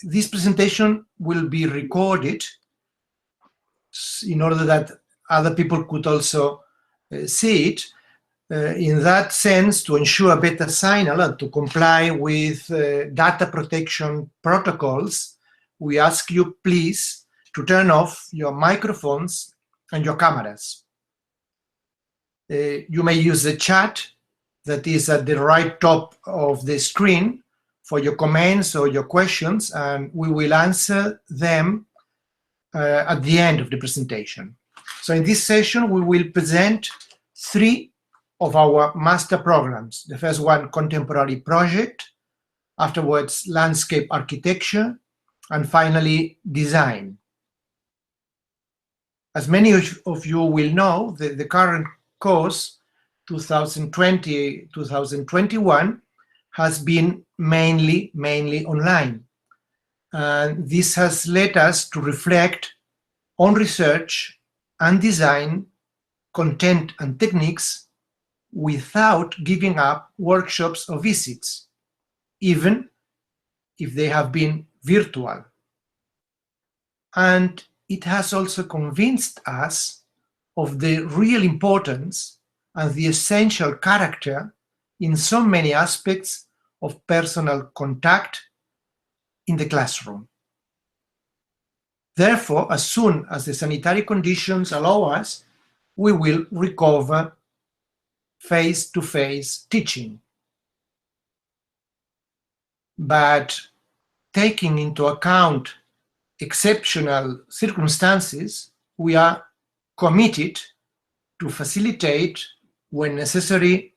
this presentation will be recorded in order that other people could also see it. In that sense, to ensure a better signal and to comply with data protection protocols, we ask you please to turn off your microphones and your cameras. You may use the chat that is at the right top of the screen for your comments or your questions, and we will answer them at the end of the presentation. So in this session, we will present 3 of our master programs. The first one, Contemporary Project, afterwards Landscape Architecture, and finally Design. As many of you will know, the current course, 2020-2021, has been mainly online. And this has led us to reflect on research and design, content and techniques, without giving up workshops or visits, even if they have been virtual. And it has also convinced us of the real importance and the essential character in so many aspects of personal contact in the classroom. Therefore, as soon as the sanitary conditions allow us, we will recover face-to-face teaching. But taking into account exceptional circumstances, we are committed to facilitate, when necessary,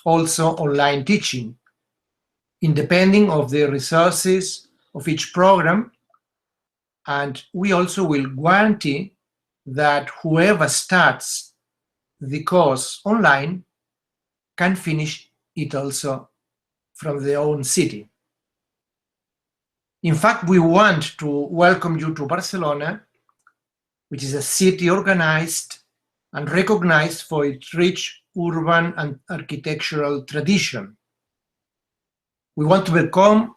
also online teaching, independent of the resources of each program. And we also will guarantee that whoever starts the course online can finish it also from their own city. In fact, we want to welcome you to Barcelona, which is a city organized and recognized for its rich urban and architectural tradition. We want to welcome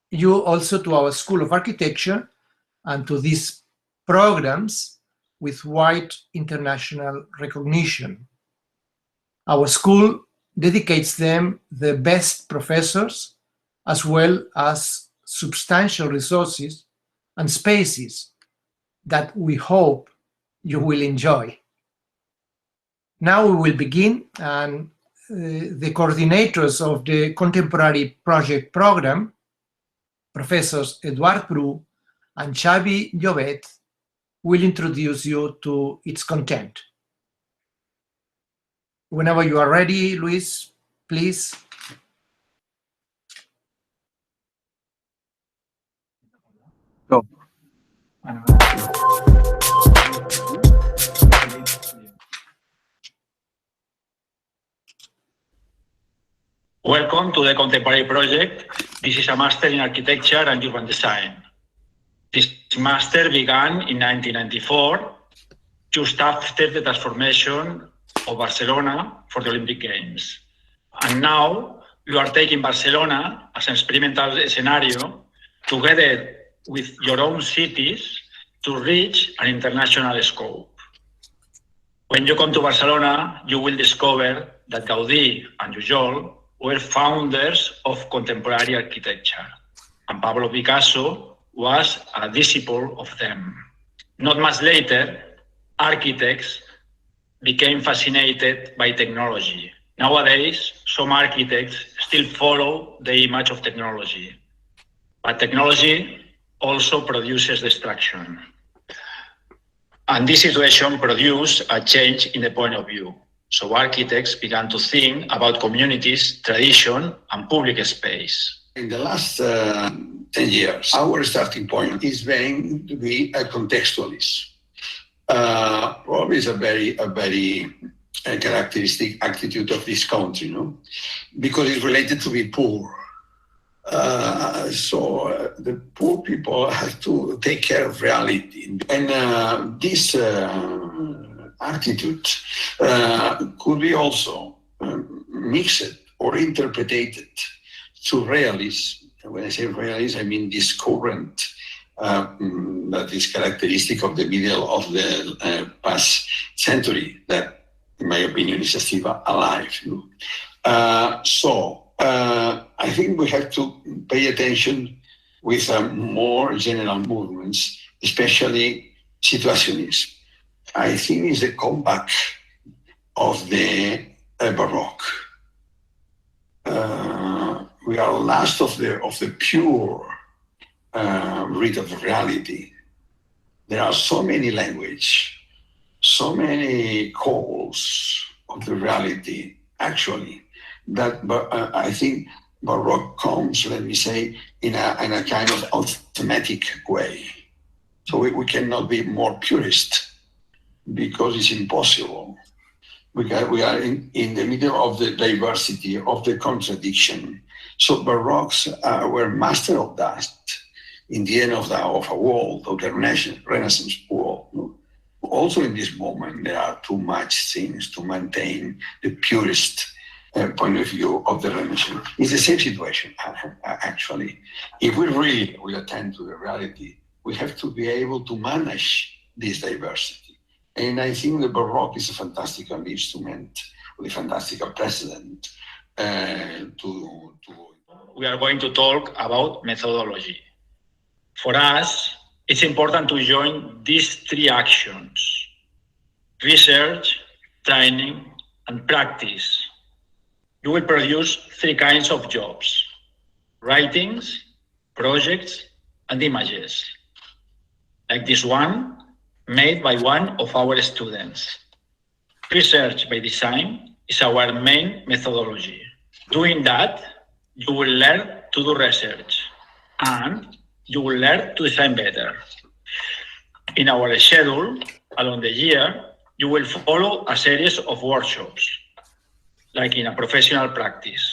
you also to our School of Architecture and to these programs with wide international recognition. Our school dedicates them the best professors, as well as substantial resources and spaces that we hope you will enjoy. Now we will begin, and the coordinators of the Contemporary Project program, Professors Eduard Bru and Xavi Llobet, will introduce you to its content. Whenever you are ready, Luis, please. Go. Welcome to the Contemporary Project. This is a Master in Architecture and Urban Design. This master began in 1994, just after the transformation of Barcelona for the Olympic Games. And now you are taking Barcelona as an experimental scenario together with your own cities to reach an international scope. When you come to Barcelona, you will discover that Gaudí and Pujol were founders of contemporary architecture, and Pablo Picasso was a disciple of them. Not much later, architects became fascinated by technology. Nowadays, some architects still follow the image of technology, but technology also produces destruction. And this situation produced a change in the point of view. So architects began to think about communities, tradition, and public space. In the last 10 years, our starting point is going to be a contextualist. Probably is a very characteristic attitude of this country, no? Because it's related to be poor. So the poor people have to take care of reality. And this attitude could be also mixed or interpreted to realism When I say realist, I mean this current that is characteristic of the middle of the past century that, in my opinion, is still alive. So I think we have to pay attention with more general movements, especially situationism. I think it's the comeback of the Baroque. We are last of the pure read of reality. There are so many language, so many calls of the reality, actually, that I think Baroque comes, let me say, in a kind of automatic way. So we cannot be more purist because it's impossible. We are in the middle of the diversity, of the contradiction. So Baroques were master of that in the end of a world, of the Renaissance world. Also in this moment, there are too much things to maintain the purest point of view of the Renaissance. It's the same situation, actually. If we really will attend to the reality, we have to be able to manage this diversity. And I think the Baroque is a fantastical instrument, with a fantastical precedent We are going to talk about methodology. For us, it's important to join these three actions: research, training, and practice. You will produce three kinds of jobs: writings, projects, and images. Like this one, made by one of our students. Research by design is our main methodology. Doing that, you will learn to do research, and you will learn to design better. In our schedule, along the year, you will follow a series of workshops, like in a professional practice,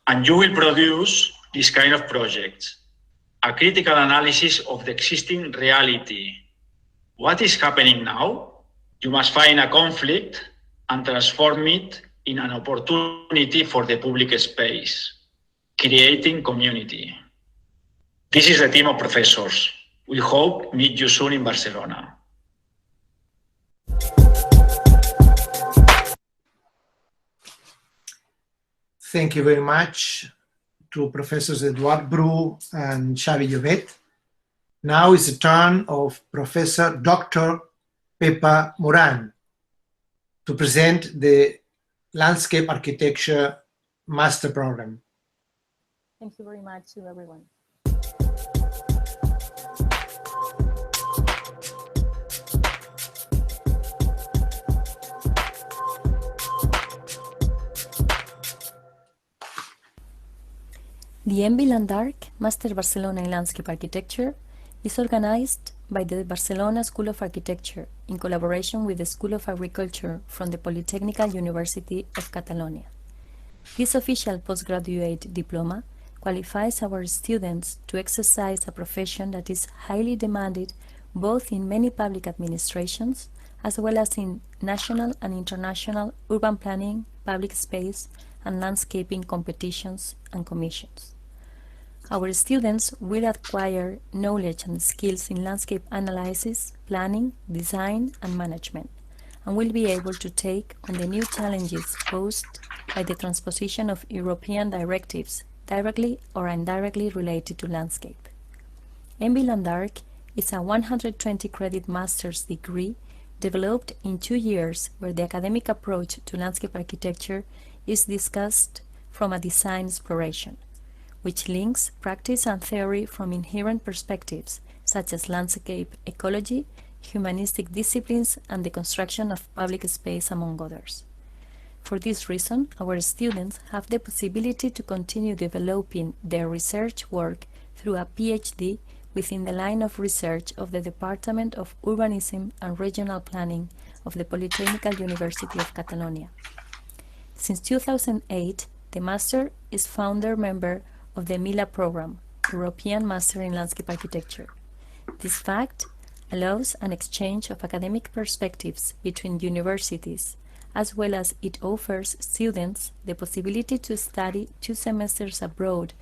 and you will produce this kind of projects: a critical analysis of the existing reality. What is happening now? You must find a conflict and transform it in an opportunity for the public space, creating community. This is a team of professors. We hope meet you soon in Barcelona. Thank you very much to Professors Eduard Bru and Xavi Llobet. Now is the turn of Professor Dr. Pepa Moran to present the Landscape Architecture Master Program. Thank you very much to everyone. The MBLandArch Master Barcelona in Landscape Architecture is organized by the Barcelona School of Architecture in collaboration with the School of Agriculture from the Polytechnical University of Catalonia. This official postgraduate diploma qualifies our students to exercise a profession that is highly demanded both in many public administrations as well as in national and international urban planning, public space, and landscaping competitions and commissions. Our students will acquire knowledge and skills in landscape analysis, planning, design, and management, and will be able to take on the new challenges posed by the transposition of European directives directly or indirectly related to landscape. MBLandArch is a 120-credit master's degree developed in 2 years, where the academic approach to landscape architecture is discussed from a design exploration, which links practice and theory from inherent perspectives such as landscape ecology, humanistic disciplines, and the construction of public space, among others. For this reason, our students have the possibility to continue developing their research work through a PhD within the line of research of the Department of Urbanism and Regional Planning of the Polytechnical University of Catalonia. Since 2008, the Master is founder member of the MILA program, European Master in Landscape Architecture. This fact allows an exchange of academic perspectives between universities, as well as it offers students the possibility to study 2 semesters abroad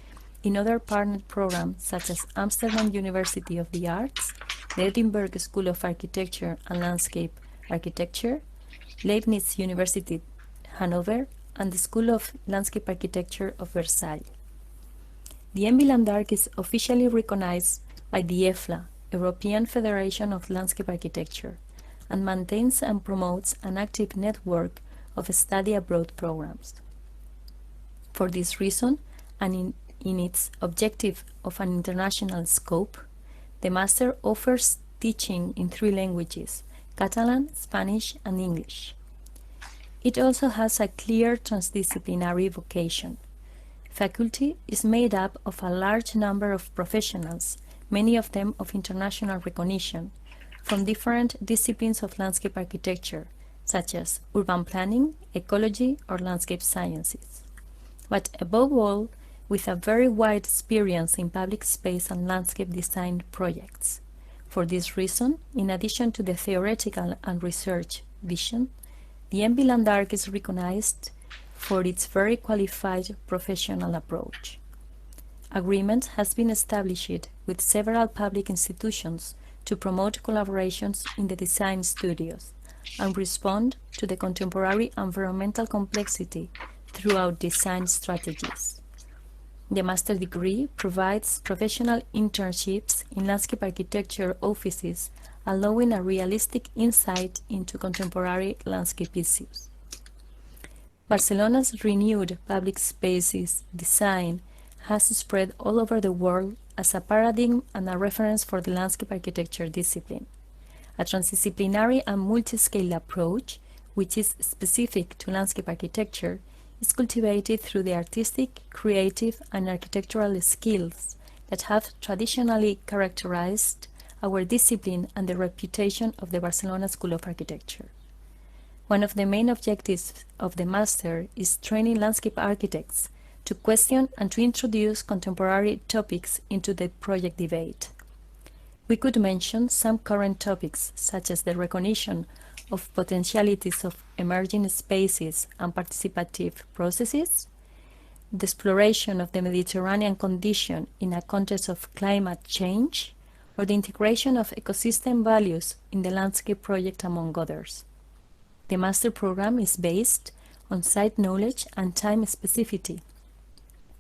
in other partner programs such as Amsterdam University of the Arts, the Edinburgh School of Architecture and Landscape Architecture, Leibniz University Hanover, and the School of Landscape Architecture of Versailles. The MBLandArch is officially recognized by the EFLA, European Federation of Landscape Architecture, and maintains and promotes an active network of study abroad programs. For this reason, and in its objective of an international scope, the Master offers teaching in 3 languages, Catalan, Spanish, and English. It also has a clear transdisciplinary vocation. Faculty is made up of a large number of professionals, many of them of international recognition, from different disciplines of landscape architecture, such as urban planning, ecology, or landscape sciences. But above all, with a very wide experience in public space and landscape design projects. For this reason, in addition to the theoretical and research vision, the MBLandArch is recognized for its very qualified professional approach. Agreement has been established with several public institutions to promote collaborations in the design studios and respond to the contemporary environmental complexity throughout design strategies. The master degree provides professional internships in landscape architecture offices, allowing a realistic insight into contemporary landscape issues. Barcelona's renewed public spaces design has spread all over the world as a paradigm and a reference for the landscape architecture discipline. A transdisciplinary and multi-scale approach, which is specific to landscape architecture, is cultivated through the artistic, creative, and architectural skills that have traditionally characterized our discipline and the reputation of the Barcelona School of Architecture. One of the main objectives of the Master is training landscape architects to question and to introduce contemporary topics into the project debate. We could mention some current topics, such as the recognition of potentialities of emerging spaces and participative processes, the exploration of the Mediterranean condition in a context of climate change, or the integration of ecosystem values in the landscape project, among others. The master program is based on site knowledge and time specificity,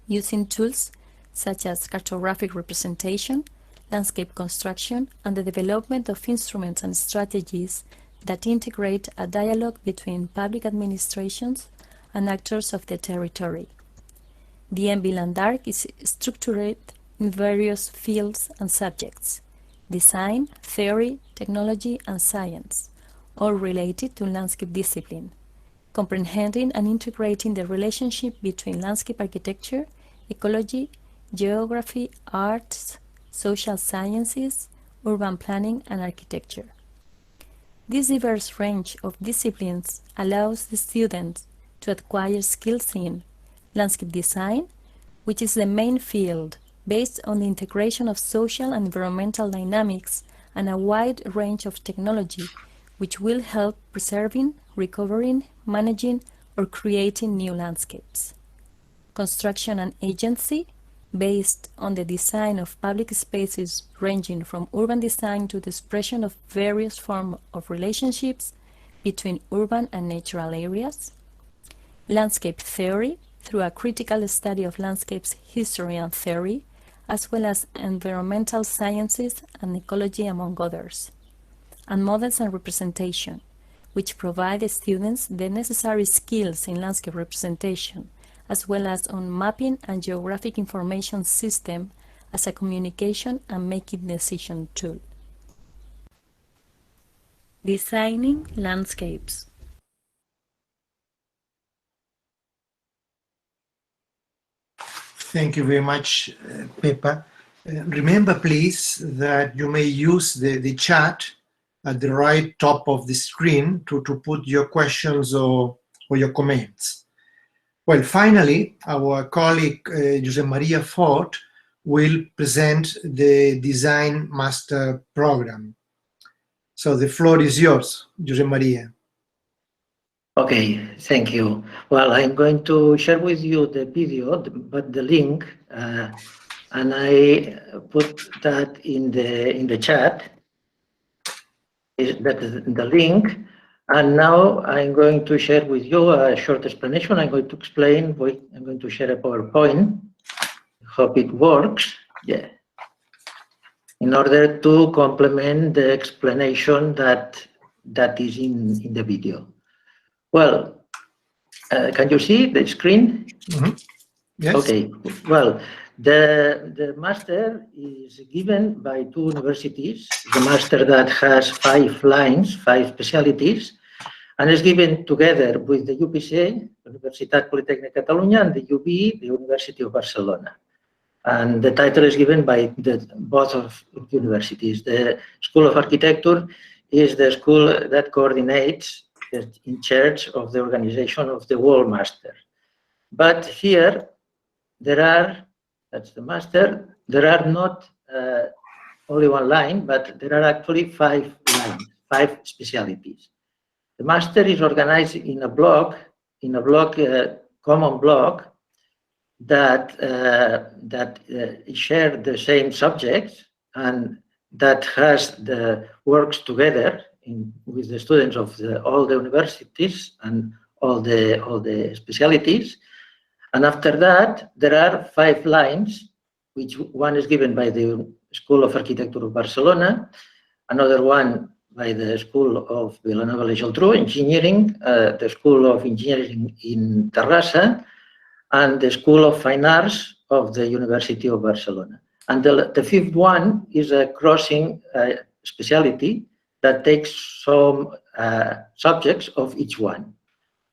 using tools such as cartographic representation, landscape construction, and the development of instruments and strategies that integrate a dialogue between public administrations and actors of the territory. The MBLandArch is structured in various fields and subjects: design, theory, technology, and science, all related to landscape discipline, comprehending and integrating the relationship between landscape architecture, ecology, geography, arts, social sciences, urban planning, and architecture. This diverse range of disciplines allows the students to acquire skills in landscape design, which is the main field based on the integration of social and environmental dynamics and a wide range of technology, which will help preserving, recovering, managing, or creating new landscapes. Construction and agency, based on the design of public spaces ranging from urban design to the expression of various forms of relationships between urban and natural areas. Landscape theory, through a critical study of landscapes history and theory, as well as environmental sciences and ecology, among others. And models and representation, which provide the students the necessary skills in landscape representation, as well as on mapping and geographic information system as a communication and making decision tool. Designing landscapes. Thank you very much, Pepa. Remember, please, that you may use the chat at the right top of the screen to put your questions or your comments. Well, finally, our colleague José María Fort will present the Design Master Program. So the floor is yours, José María. Okay, thank you. Well, I'm going to share with you the video, but the link, and I put that in the chat. That is the link. And now I'm going to share with you a short explanation. I'm going to explain. I'm going to share a PowerPoint. Hope it works. Yeah. In order to complement the explanation that is in the video. Well, can you see the screen? Mm-hmm. Yes. Okay. Well, the master is given by two universities. The master that has 5 lines, 5 specialties, and is given together with the UPC, Universitat Politècnica de Catalunya, and the UB, the University of Barcelona. And the title is given by both of universities. The School of Architecture is the school that coordinates, in charge of the organization of the whole master. But here, there are, that's the master, there are not only 1 line, but there are actually 5 lines, 5 specialties. The master is organized in a block, common block, that share the same subjects and that has the works together with the students of all the universities and all the specialties. And after that, there are 5 lines, which one is given by the School of Architecture of Barcelona, another one by the School of Vilanova i la Geltrú, Engineering, the School of Engineering in Terrassa, and the School of Fine Arts of the University of Barcelona. And the 5th one is a crossing specialty that takes some subjects of each one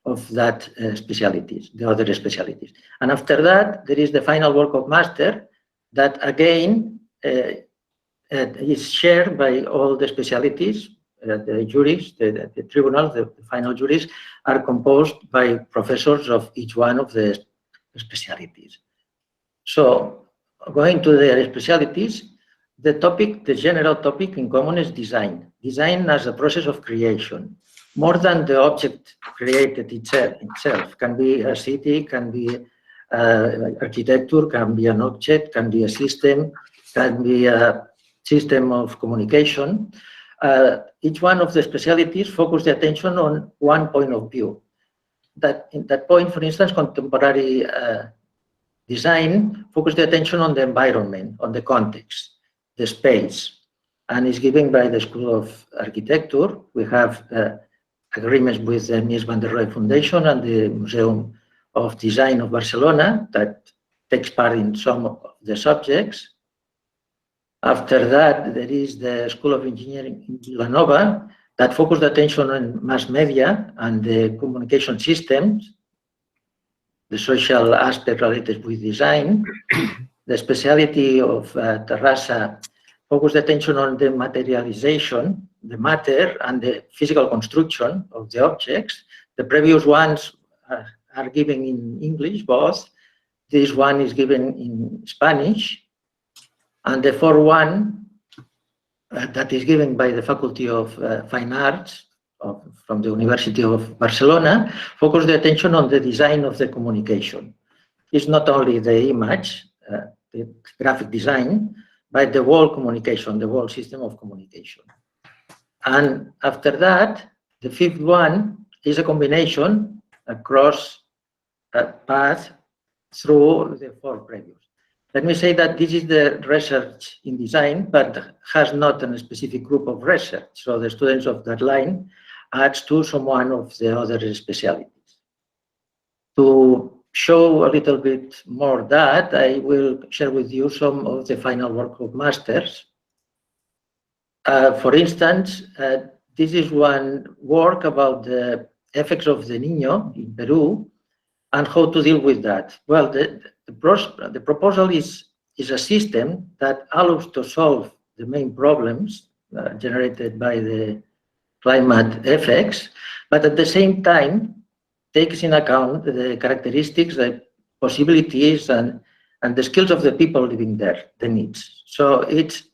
of that specialties, the other specialties. And after that, there is the final work of master that again is shared by all the specialties. The juries, the tribunal, the final juries are composed by professors of each one of the specialties. So going to the specialties, the general topic in common is design. Design as a process of creation. More than the object created itself, can be a city, can be architecture, can be an object, can be a system, can be a system of communication. Each one of the specialties focus the attention on one point of view. That in that point, for instance, contemporary design focus the attention on the environment, on the context, the space, and is given by the School of Architecture. We have agreements with the Mies van der Rohe Foundation and the Museum of Design of Barcelona that takes part in some of the subjects. After that, there is the School of Engineering in Vilanova that focused attention on mass media and the communication systems, the social aspect related with design. The specialty of Terrassa focused attention on the materialization, the matter, and the physical construction of the objects. The previous ones are given in English, both. This one is given in Spanish. And the 4th one that is given by the Faculty of Fine Arts from the University of Barcelona focus the attention on the design of the communication. It's not only the image, the graphic design, but the whole communication, the whole system of communication. And after that, the 5th one is a combination across a path through the 4 previous. Let me say that this is the research in design, but has not a specific group of research. So the students of that line adds to one of the other specialties. To show a little bit more that, I will share with you some of the final work of masters. For instance, this is one work about the effects of the Niño in Peru and how to deal with that. Well, the proposal is a system that allows to solve the main problems generated by the climate effects, but at the same time takes in account the characteristics, the possibilities, and the skills of the people living there, the needs. So it's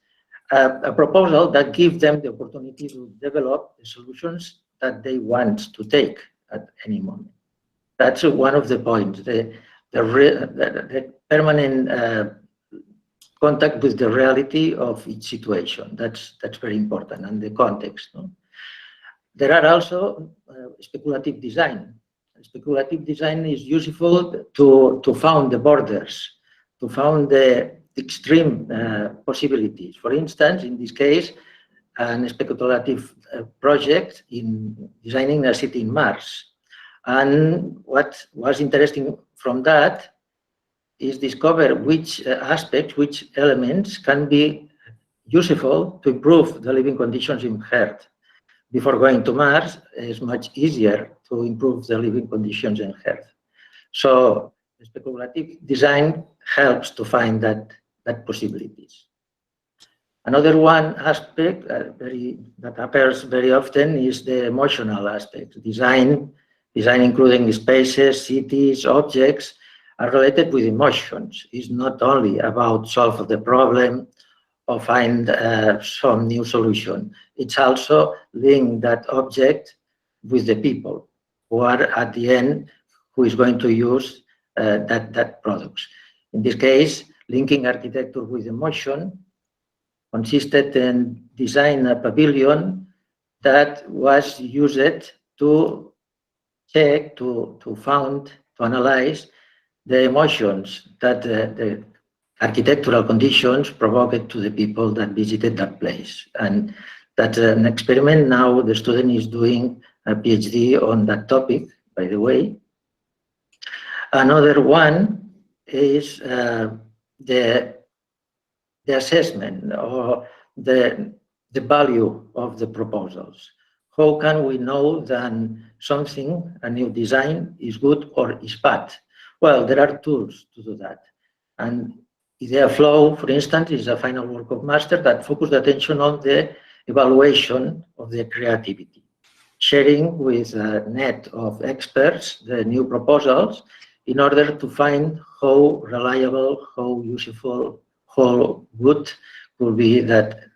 a proposal that gives them the opportunity to develop the solutions that they want to take at any moment. That's one of the points, the permanent contact with the reality of each situation. That's very important, and the context. No? There are also speculative design. Speculative design is useful to found the borders, to found the extreme possibilities. For instance, in this case, a speculative project in designing a city in Mars. And what was interesting from that is discover which aspects, which elements can be useful to improve the living conditions in Earth. Before going to Mars, it's much easier to improve the living conditions in Earth. So speculative design helps to find that possibilities. Another one aspect that appears very often is the emotional aspect. Design including spaces, cities, objects are related with emotions. It's not only about solve the problem or find some new solution. It's also link that object with the people who are at the end who is going to use that products. In this case, linking architecture with emotion consisted in design a pavilion that was used to check, to found, to analyze the emotions that the architectural conditions provoked to the people that visited that place. And that's an experiment. Now the student is doing a PhD on that topic, by the way. Another one is the assessment or the value of the proposals. How can we know that something, a new design, is good or is bad? Well, there are tools to do that. And IDEA Flow, for instance, is a final work of master that focused attention on the evaluation of the creativity, sharing with a net of experts the new proposals in order to find how reliable, how useful, how good could be that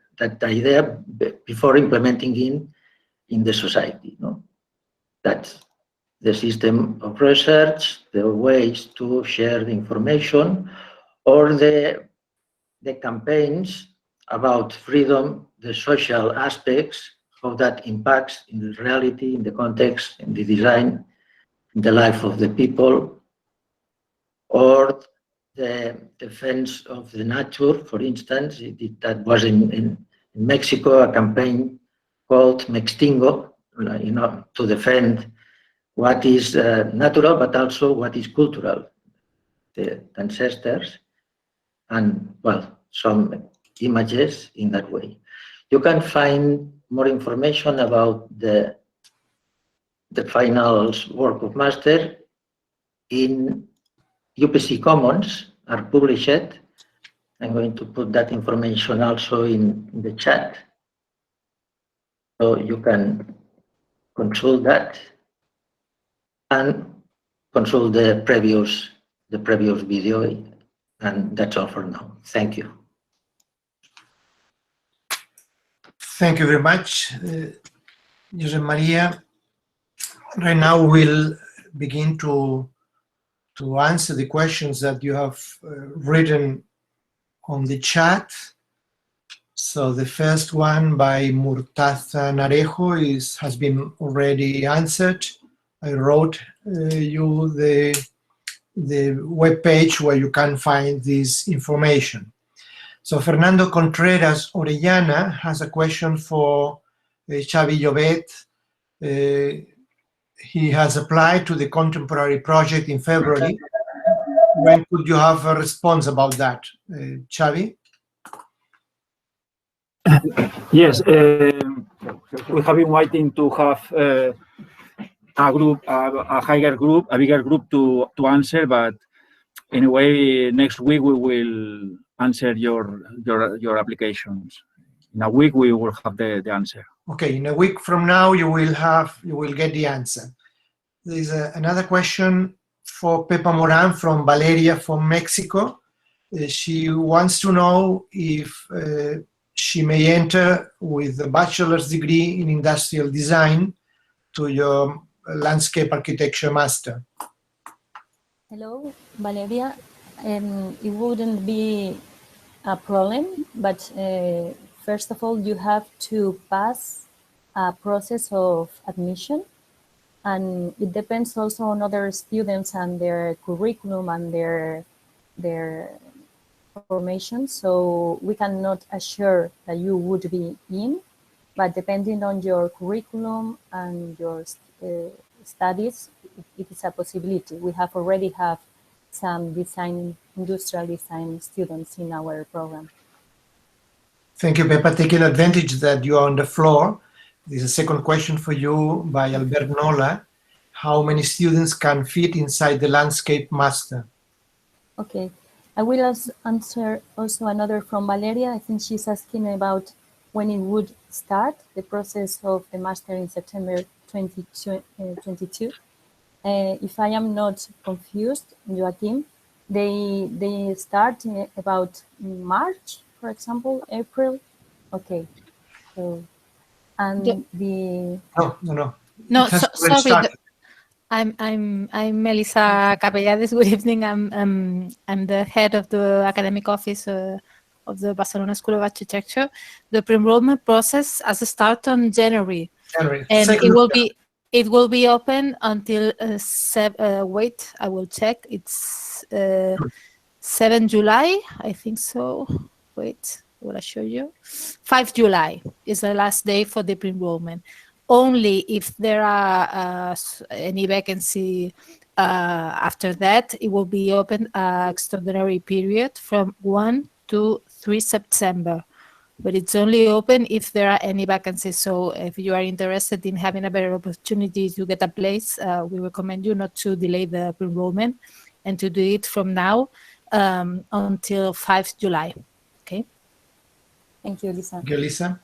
idea before implementing in the society. No? That's the system of research, the ways to share the information, or the campaigns about freedom, the social aspects, how that impacts in the reality, in the context, in the design, in the life of the people, or the defense of the nature, for instance. That was in Mexico, a campaign called Mextingo, to defend what is natural, but also what is cultural, the ancestors, and, well, some images in that way. You can find more information about the final work of master in UPC Commons, are published. I'm going to put that information also in the chat, so you can consult that and consult the previous video. And that's all for now. Thank you. Thank you very much, José María. Right now we'll begin to answer the questions that you have written on the chat. So the first one by Murtaza Narejo has been already answered. I wrote you the web page where you can find this information. So Fernando Contreras Orellana has a question for Xavi Llobet. He has applied to the Contemporary project in February. When could you have a response about that, Xavi? Yes, we have been waiting to have a group, a bigger group to answer. But anyway, next week we will answer your applications. In a week we will have the answer. Okay, in a week from now you will get the answer. There's another question for Pepa Moran from Valeria from Mexico. She wants to know if she may enter with a bachelor's degree in industrial design to your landscape architecture master? Hello, Valeria. It wouldn't be a problem, but first of all, you have to pass a process of admission, and it depends also on other students and their curriculum and their formation. So we cannot assure that you would be in, but depending on your curriculum and your studies, it is a possibility. We have already have some industrial design students in our program. Thank you, Pepa. Taking advantage that you are on the floor, there's a second question for you by Albert Nola. How many students can fit inside the landscape master? Okay, I will answer also another from Valeria. I think she's asking about when it would start, the process of the master in September 2022. If I am not confused, Joaquim, they start about March, for example, April. Okay, so and No, sorry. I'm Melissa Capellades. Good evening. I'm the head of the academic office of the Barcelona School of Architecture. The pre-enrollment process has started on January. And it will be open until wait, I will check. It's 7 July, I think so. Wait, will I show you? 5 July is the last day for the pre-enrollment. Only if there are any vacancy after that, it will be open extraordinary period from 1 to 3 September. But it's only open if there are any vacancies. So if you are interested in having a better opportunity to get a place, we recommend you not to delay the enrollment and to do it from now until 5 July. Okay. Thank you, Lisa. Thank you, Lisa.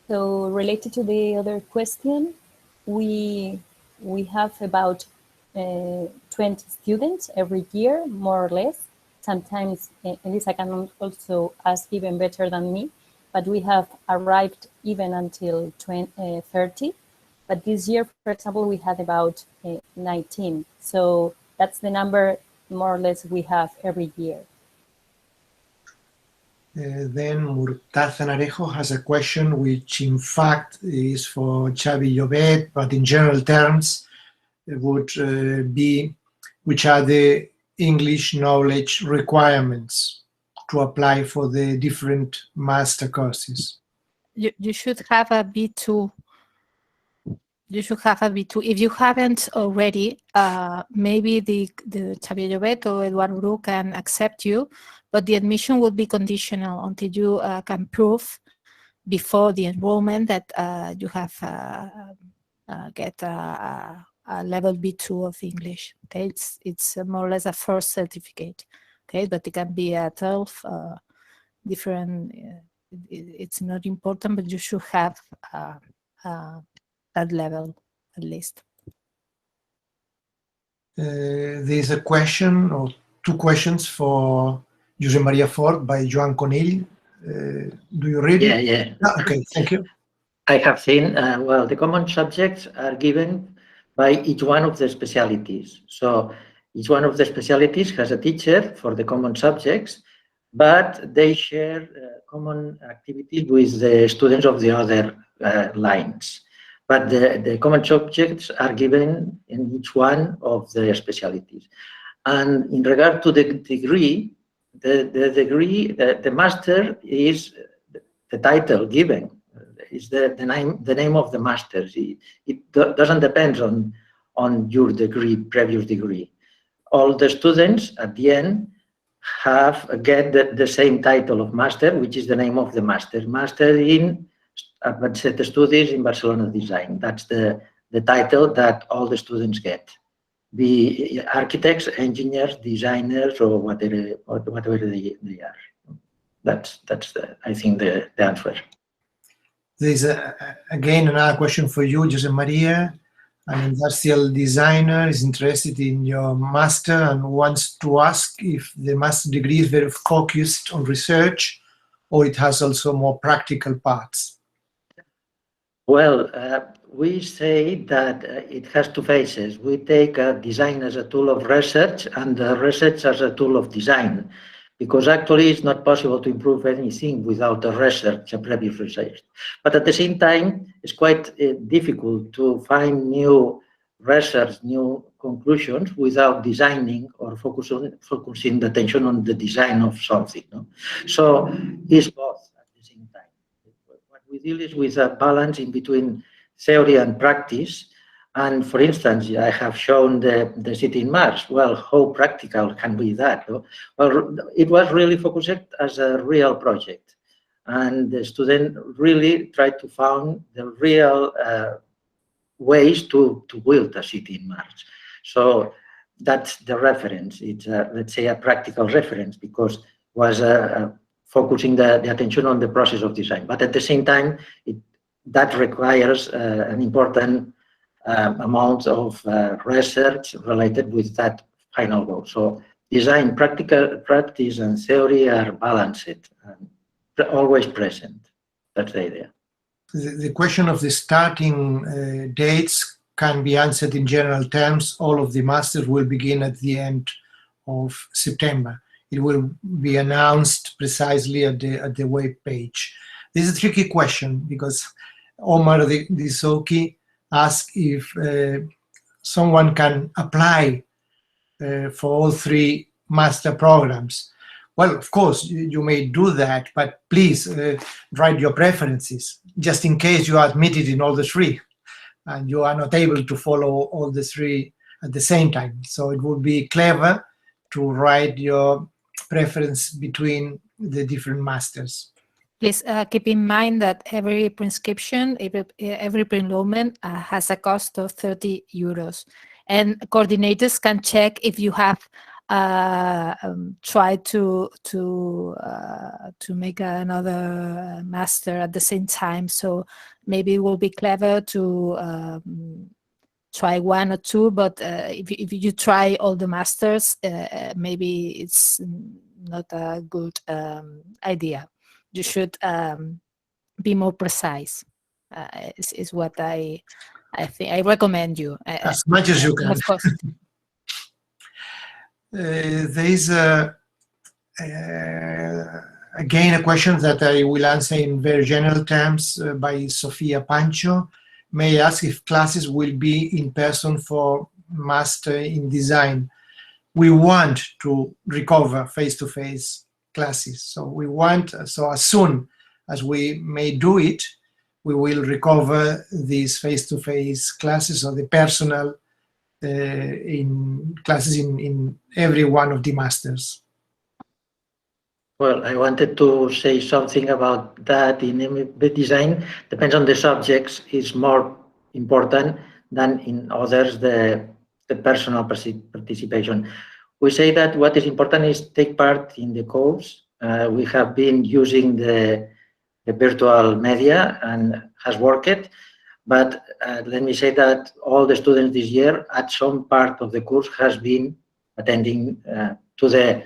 So related to the other question, we have about 20 students every year, more or less. Sometimes Elisa can also ask even better than me, but we have arrived even until 30. But this year, for example, we had about 19. So that's the number more or less we have every year. Then Murtaza Narejo has a question which in fact is for Xavi Llobet, but in general terms it would be which are the English knowledge requirements to apply for the different master courses. You should have a B2. You should have a B2. If you haven't already, maybe the Xavier Llobet or Eduardo Bru can accept you, but the admission will be conditional until you can prove before the enrollment that you have get a level B2 of English. Okay, it's more or less a first certificate. Okay, but it can be a 12 different. It's not important, but you should have that level at least. There's a question or two questions for José María Fort by Joan Conill. Do you read it? Yeah. Okay, thank you. I have seen, well, the common subjects are given by each one of the specialties. So each one of the specialties has a teacher for the common subjects, but they share common activities with the students of the other lines. But the common subjects are given in each one of the specialties. And in regard to the degree, the master is the title given. Is the name of the master. It doesn't depend on your degree, previous degree. All the students at the end get the same title of master, which is the name of the master. Master in Advanced Studies in Barcelona Design. That's the title that all the students get. Be architects, engineers, designers, or whatever they are. That's I think the answer. There's again another question for you, Jose Maria. An industrial designer is interested in your master and wants to ask if the master degree is very focused on research or it has also more practical parts. Well, we say that it has two phases. We take design as a tool of research and research as a tool of design, because actually it's not possible to improve anything without a research, a previous research. But at the same time, it's quite difficult to find new research, new conclusions without designing or focusing the attention on the design of something. No? So it's both at the same time. What we deal is with a balance in between theory and practice. And for instance, I have shown the city in Mars. Well, how practical can be that? No? Well, it was really focused as a real project. And the student really tried to find the real ways to build a city in Mars. So that's the reference. It's, let's say, a practical reference, because it was focusing the attention on the process of design. But at the same time, that requires an important amount of research related with that final goal. So design, practice and theory are balanced, and always present. That's the idea. The question of the starting dates can be answered in general terms. All of the masters will begin at the end of September. It will be announced precisely at the web page. This is a tricky question because Omar Disoki asked if someone can apply for all three master programs. Well, of course, you may do that, but please write your preferences, just in case you are admitted in all the three and you are not able to follow all the three at the same time. So it would be clever to write your preference between the different masters. Please keep in mind that every prescription, every pre-enrollment has a cost of 30 euros. And coordinators can check if you have tried to make another master at the same time. So maybe it will be clever to try one or two, but if you try all the masters, maybe it's not a good idea. You should be more precise. Is what I think. I recommend you as much as you can. Of course. There is again a question that I will answer in very general terms by Sofia Pancho. May I ask if classes will be in person for Master in Design? We want to recover face-to-face classes. So we want, so as soon as we may do it, we will recover these face-to-face classes or the personal in classes in every one of the masters. Well, I wanted to say something about that. In MBDesign, depends on the subjects, is more important than in others, the personal participation. We say that what is important is take part in the course. We have been using the virtual media and has worked, but let me say that all the students this year at some part of the course has been attending to the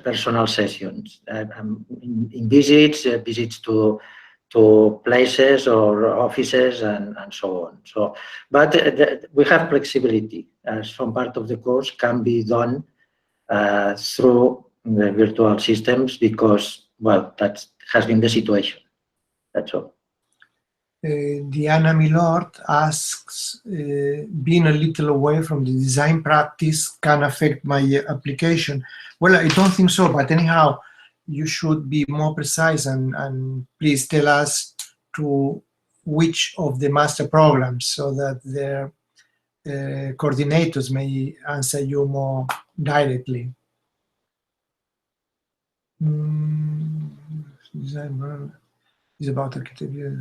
personal sessions, in visits to places or offices and so on. So, but we have flexibility. Some part of the course can be done through the virtual systems because, well, that has been the situation. That's all. Diana Milord asks, being a little away from the design practice can affect my application. Well, I don't think so, but anyhow, you should be more precise and please tell us to which of the master programs so that their coordinators may answer you more directly. Design is about architecture.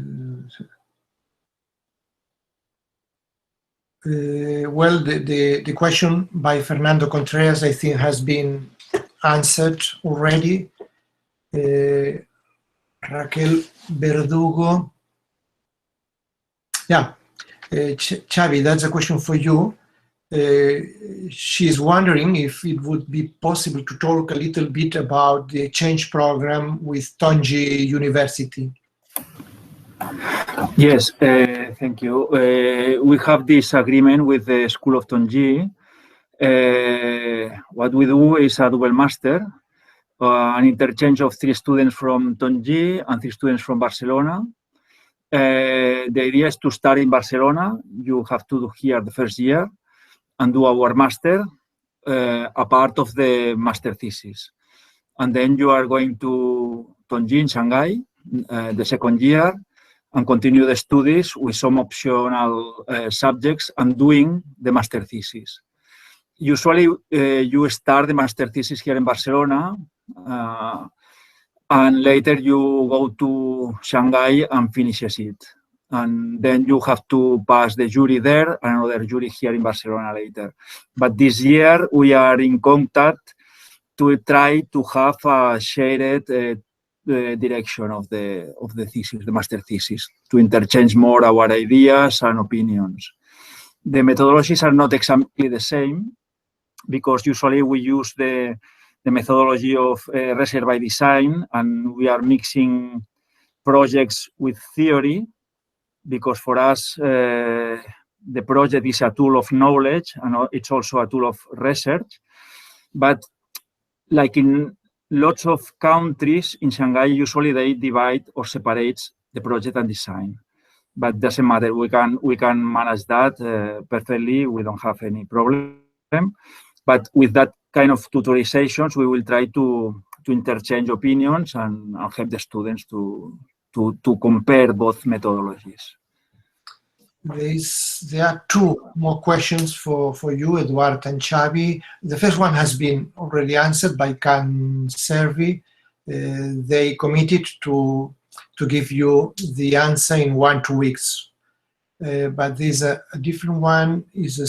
Well, the question by Fernando Contreras, I think, has been answered already. Raquel Verdugo. Yeah, Xavi, that's a question for you. She's wondering if it would be possible to talk a little bit about the exchange program with Tonji University. Yes, thank you. We have this agreement with the School of Tonji. What we do is a double master, an interchange of 3 students from Tonji and 3 students from Barcelona. The idea is to start in Barcelona. You have to do here the first year and do our master, a part of the master thesis. And then you are going to Tonji in Shanghai, the second year, and continue the studies with some optional subjects and doing the master thesis. Usually, you start the master thesis here in Barcelona, and later you go to Shanghai and finishes it. And then you have to pass the jury there and another jury here in Barcelona later. But this year, we are in contact to try to have a shared direction of the thesis, the master thesis, to interchange more our ideas and opinions. The methodologies are not exactly the same because usually we use the methodology of research by design, and we are mixing projects with theory because for us the project is a tool of knowledge and it's also a tool of research. But like in lots of countries in Shanghai, usually they divide or separate the project and design. But it doesn't matter. We can manage that perfectly. We don't have any problem. But with that kind of tutorizations, we will try to interchange opinions and help the students to compare both methodologies. There are 2 more questions for you, Eduard and Xavi. The first one has been already answered by Can Servi. They committed to give you the answer in 1-2 weeks. But there's a different one, is a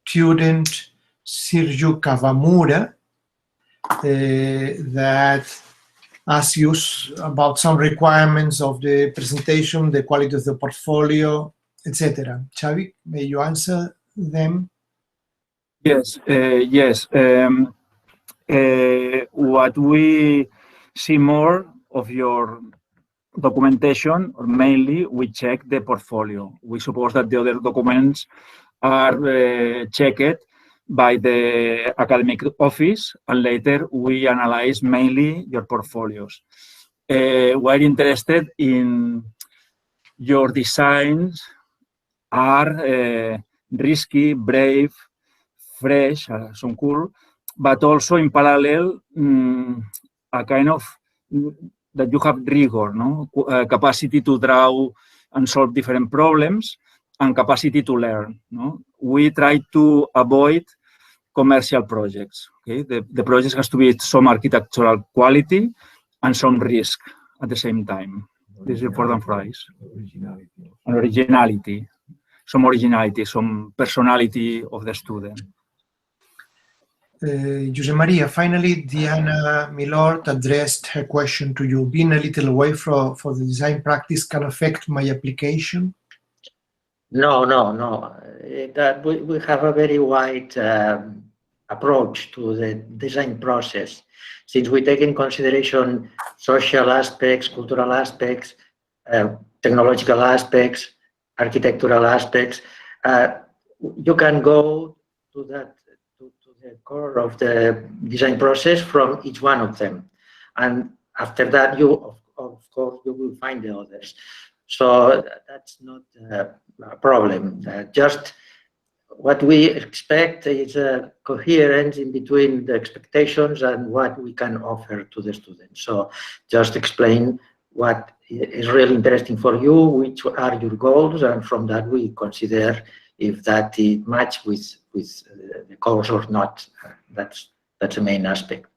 student, Sergio Kawamura, that asks you about some requirements of the presentation, the quality of the portfolio, etc. Xavi, may you answer them? Yes, yes. What we see more of your documentation, or mainly we check the portfolio. We suppose that the other documents are checked by the academic office, and later we analyze mainly your portfolios. We're interested in your designs are risky, brave, fresh, some cool, but also in parallel, a kind of that you have rigor, no? Capacity to draw and solve different problems and capacity to learn. No? We try to avoid commercial projects. Okay? The project has to be some architectural quality and some risk at the same time. This is important for us. And originality. Some originality, some personality of the student. Jose Maria, finally, Diana Milord addressed her question to you. Being a little away for the design practice can affect my application? No. That we have a very wide approach to the design process. Since we take in consideration social aspects, cultural aspects, technological aspects, architectural aspects, you can go to the core of the design process from each one of them, and after that you of course you will find the others. So that's not a problem. Just what we expect is a coherence in between the expectations and what we can offer to the students. So just explain what is really interesting for you, which are your goals, and from that we consider if that it match with the course or not. That's the main aspect.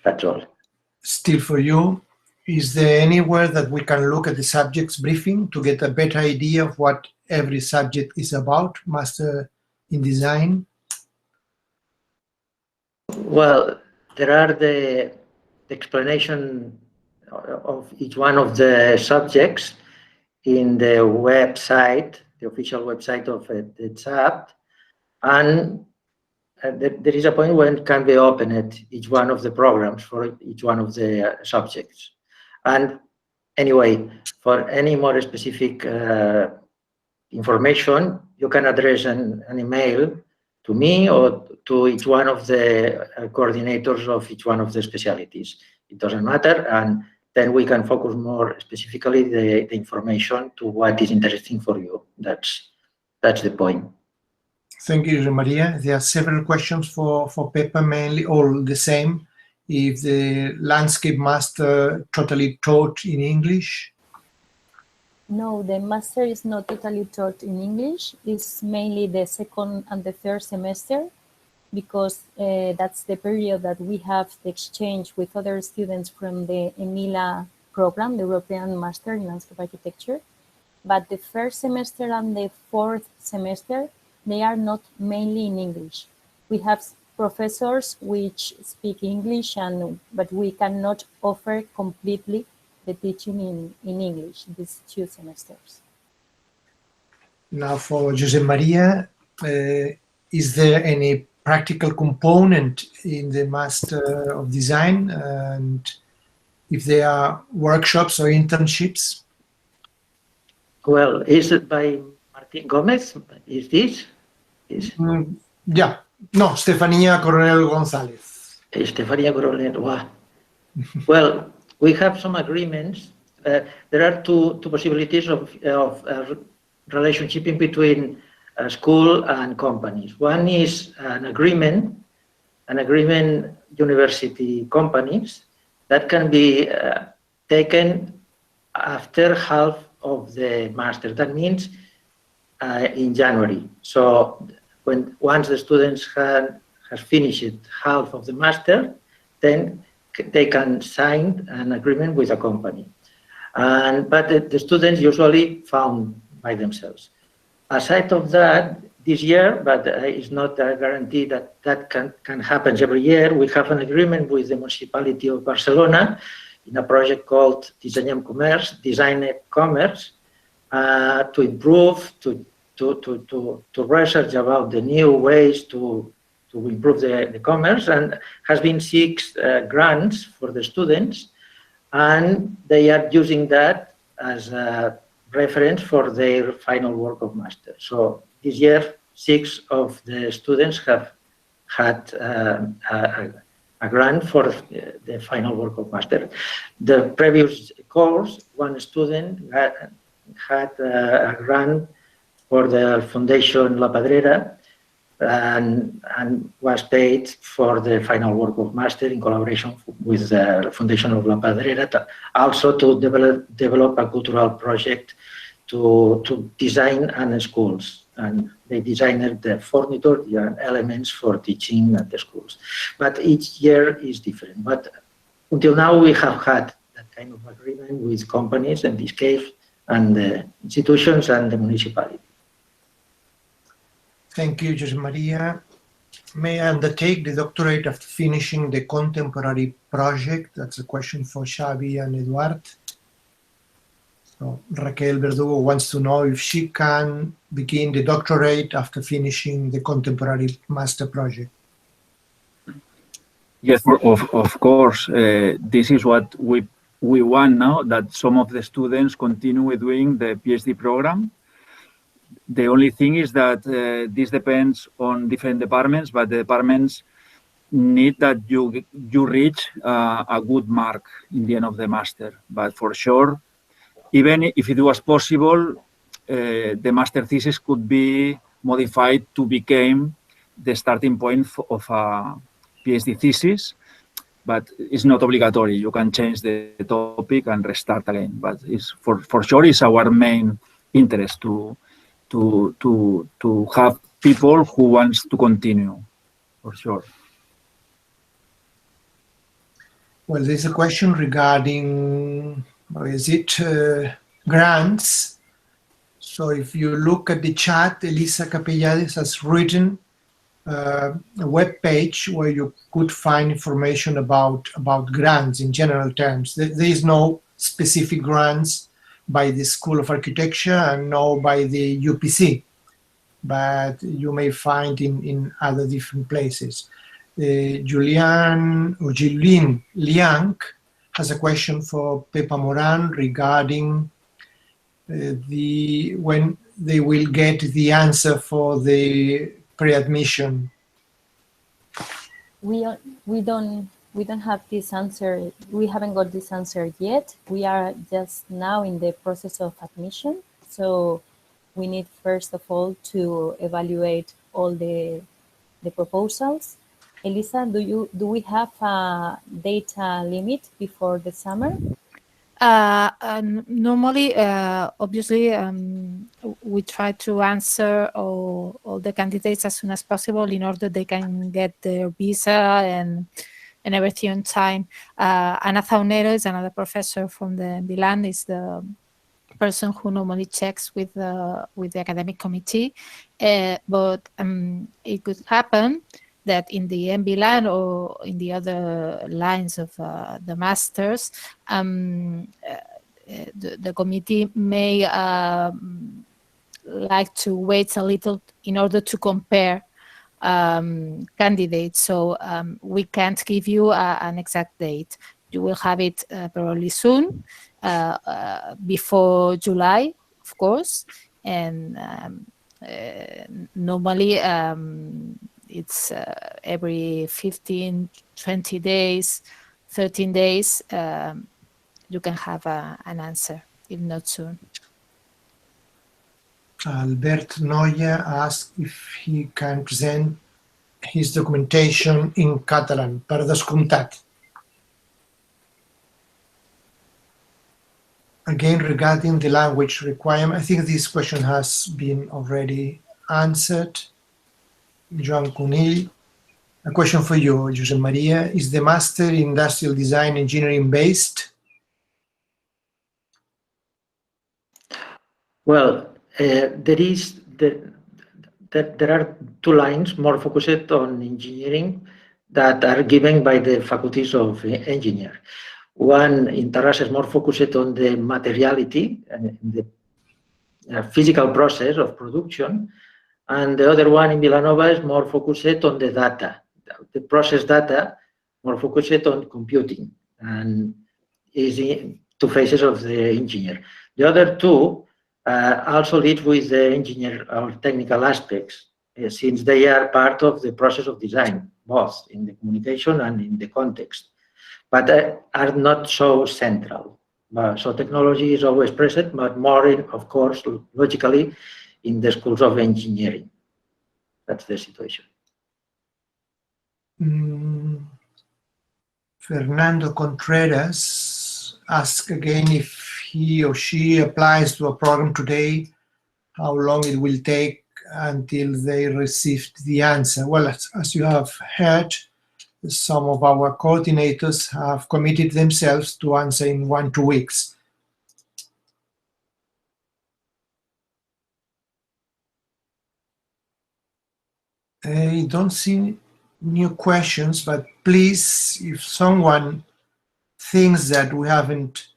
That's all. Still for you, is there anywhere that we can look at the subject's briefing to get a better idea of what every subject is about, Master in Design? Well, there are the explanation of each one of the subjects in the website, the official website of the ETSAB, and there is a point when it can be opened at each one of the programs for each one of the subjects. And anyway, for any more specific information, you can address an email to me or to each one of the coordinators of each one of the specialties. It doesn't matter, and then we can focus more specifically the information to what is interesting for you. That's the point. Thank you, José María. There are several questions for Pepa, mainly all the same. If the landscape master totally taught in English? No, the master is not totally taught in English. It's mainly the second and the third semester, because that's the period that we have the exchange with other students from the EMILA program, the European Master in Landscape Architecture. But the first semester and the fourth semester, they are not mainly in English. We have professors which speak English, but we cannot offer completely the teaching in English these 2 semesters. Now for José María, is there any practical component in the Master of Design, and if there are workshops or internships? Well, is it by Martín Gómez? Is this? Yeah. No, Estefanía Coronel González. Estefanía Coronel, wow. Well, we have some agreements. There are two possibilities of relationship in between school and companies. One is an agreement university companies that can be taken after half of the master. That means in January. So once the students has finished half of the master, then they can sign an agreement with a company. But the students usually found by themselves. Aside of that, this year, but it's not a guarantee that can happen every year, we have an agreement with the municipality of Barcelona in a project called Dissenyem Comerç, Design Commerce, to improve, to research about the new ways to improve the commerce, and has been 6 grants for the students, and they are using that as a reference for their final work of master. So this year, 6 of the students have had a grant for the final work of master. The previous course, one student had a grant for the Foundation La Pedrera, and was paid for the final work of master in collaboration with the Foundation of La Pedrera, also to develop a cultural project to design and schools. And they designed the furniture and elements for teaching at the schools. But each year is different. But until now, we have had that kind of agreement with companies, in this case, and the institutions and the municipality. Thank you, José María. May I undertake the doctorate after finishing the contemporary project? That's a question for Xavi and Eduard. So Raquel Verdugo wants to know if she can begin the doctorate after finishing the contemporary master project. Yes, of course. This is what we want now, that some of the students continue doing the PhD program. The only thing is that this depends on different departments, but the departments need that you reach a good mark in the end of the master. But for sure, even if it was possible, the master thesis could be modified to become the starting point of a PhD thesis, but it's not obligatory. You can change the topic and restart again. But it's for sure, it's our main interest to have people who wants to continue, for sure. Well, there's a question regarding, grants. So if you look at the chat, Elisa Capellades has written a web page where you could find information about grants in general terms. There is no specific grants by the School of Architecture and no by the UPC, but you may find in other different places. Julien Liang has a question for Pepa Moran regarding when they will get the answer for the pre-admission. We don't have this answer. We haven't got this answer yet. We are just now in the process of admission. So we need first of all to evaluate all the proposals. Elisa, do we have a data limit before the summer? Normally, obviously, we try to answer all the candidates as soon as possible in order they can get their visa and everything on time. Ana Zaunero is another professor from the MBLand, is the person who normally checks with the academic committee. But it could happen that in the MBLand or in the other lines of the masters, the committee may like to wait a little in order to compare candidates. So we can't give you an exact date. You will have it probably soon, before July, of course. And normally, it's every 15, 20 days, 13 days, you can have an answer, if not soon. Albert Noya asked if he can present his documentation in Catalan, per descomptat. Again, regarding the language requirement, I think this question has been already answered. Joan Conill, a question for you, Josep Maria. Is the Master in Industrial Design Engineering based? Well, there are two lines more focused on engineering that are given by the faculties of engineer. One in Terrassa is more focused on the materiality and the physical process of production, and the other one in Vilanova is more focused on the data, the process data, more focused on computing, and is in two phases of the engineer. The other two also lead with the engineer or technical aspects, since they are part of the process of design, both in the communication and in the context, but are not so central. So technology is always present, but more, of course, logically, in the schools of engineering. That's the situation. Fernando Contreras asks again if he or she applies to a program today, how long it will take until they received the answer. Well, as you have heard, some of our coordinators have committed themselves to answer in 1 to 2 weeks. I don't see new questions, but please, if someone thinks that we haven't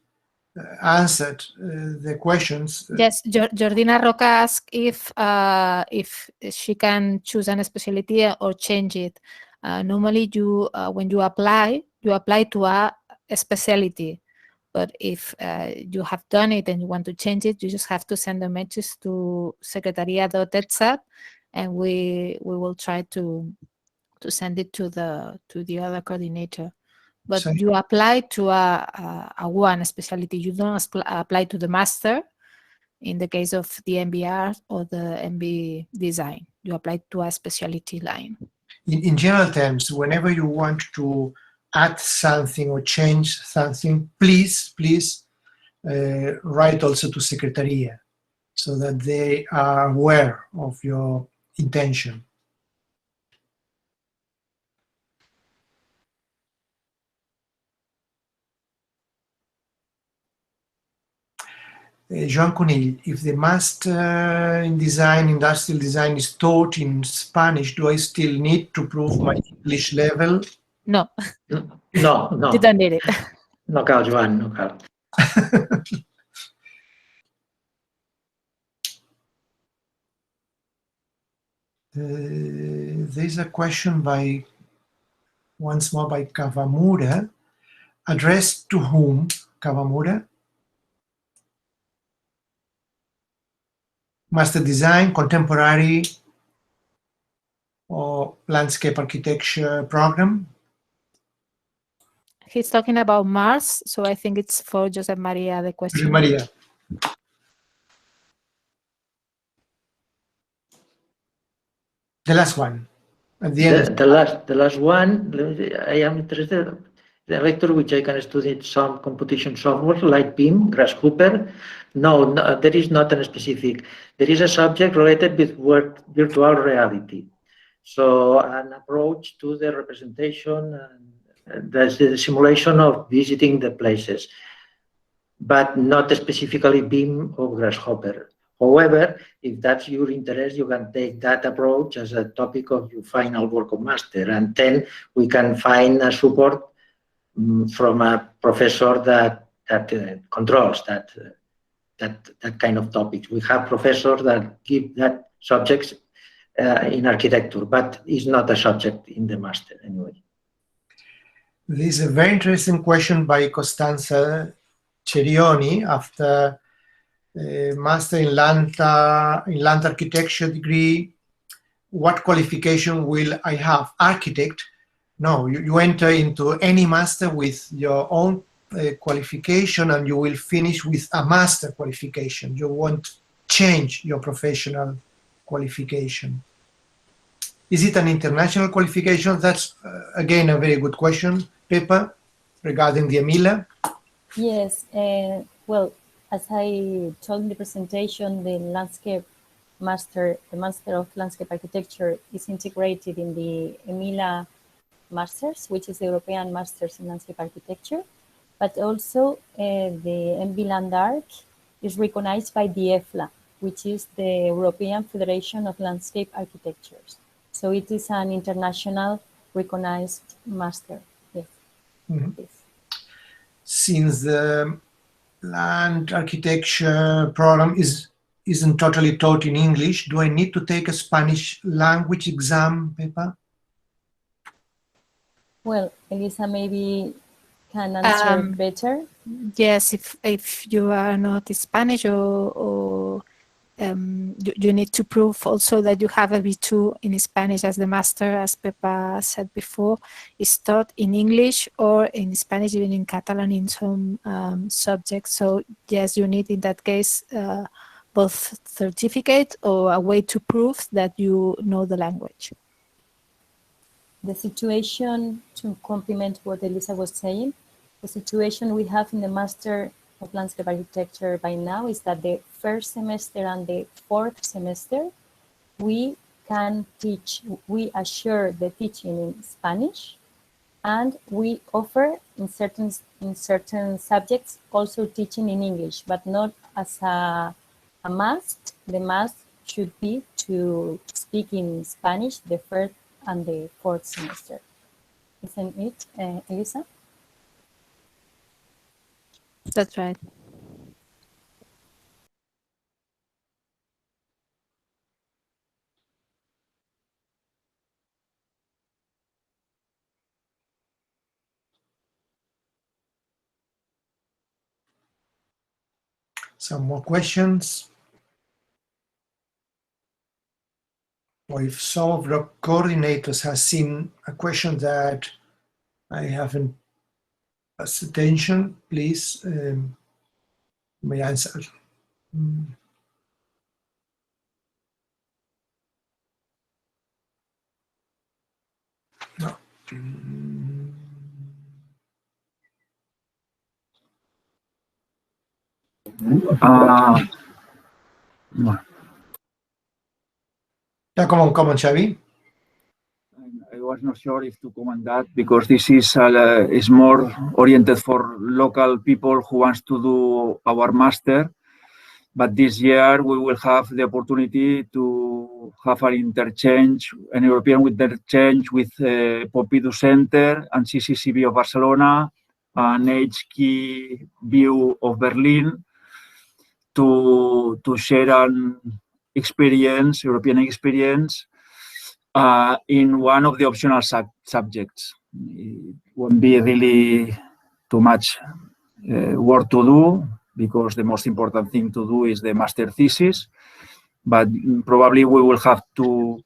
answered the questions. Yes, Jordina Roca asked if she can choose a specialty or change it. Normally, when you apply to a specialty. But if you have done it and you want to change it, you just have to send a message to secretaria.etsab, and we will try to send it to the other coordinator. But Sorry? you apply to a one specialty. You don't apply to the master in the case of the MBArch or the MBDesign. You apply to a specialty line. In general terms, whenever you want to add something or change something, please write also to Secretaria so that they are aware of your intention. Joan Conill, if the Master in Design, Industrial Design is taught in Spanish, do I still need to prove my English level? No. No. You don't need it. No cal, Joan, no cal. There's a question once more by Kawamura. addressed to whom, Kawamura? Master Design, Contemporary, or Landscape Architecture program? He's talking about Mars, so I think it's for Josep Maria, the question. Josep Maria. The last one. At the end. The last one, I am interested. The vector which I can study some computation software like BIM, Grasshopper. No, there is not a specific. There is a subject related with virtual reality. So an approach to the representation and the simulation of visiting the places, but not specifically BIM or Grasshopper. However, if that's your interest, you can take that approach as a topic of your final work of master, and then we can find a support from a professor that controls that kind of topics. We have professors that give that subjects in architecture, but it's not a subject in the master anyway. This is a very interesting question by Costanza Cerioni after master in land architecture degree. What qualification will I have? Architect? No, you enter into any master with your own qualification, and you will finish with a master qualification. You won't change your professional qualification. Is it an international qualification? That's again a very good question, Pepa, regarding the EMILA. Yes, well, as I told in the presentation, the Master of Landscape Architecture is integrated in the EMILA Masters, which is the European Masters in Landscape Architecture, but also the MBLandArch is recognized by the EFLA, which is the European Federation of Landscape Architectures. So it is an international recognized master. Yes. Mm-hmm. Yes. Since the land architecture program isn't totally taught in English, do I need to take a Spanish language exam, Pepa? Well, Elisa maybe can answer better. Yes, if you are not Spanish or you need to prove also that you have a B2 in Spanish, as the master, as Pepa said before, is taught in English or in Spanish, even in Catalan in some subjects. So yes, you need in that case both certificate or a way to prove that you know the language. The situation, to complement what Elisa was saying, the situation we have in the Master of Landscape Architecture by now is that the first semester and the fourth semester, we can teach, we assure the teaching in Spanish, and we offer in certain subjects also teaching in English, but not as a must. The must should be to speak in Spanish the first and the fourth semester. Isn't it, Elisa? That's right. Some more questions? Or if some of the coordinators have seen a question that I haven't paid attention, please may answer. No. Yeah, come on, Xavi. I was not sure if to comment that because this is more oriented for local people who wants to do our master. But this year we will have the opportunity to have an interchange, an European interchange with Pompidou Center and CCCB of Barcelona and HKBU of Berlin to share an experience, European experience, in one of the optional subjects. It won't be really much work to do, because the most important thing to do is the master thesis. But probably we will have two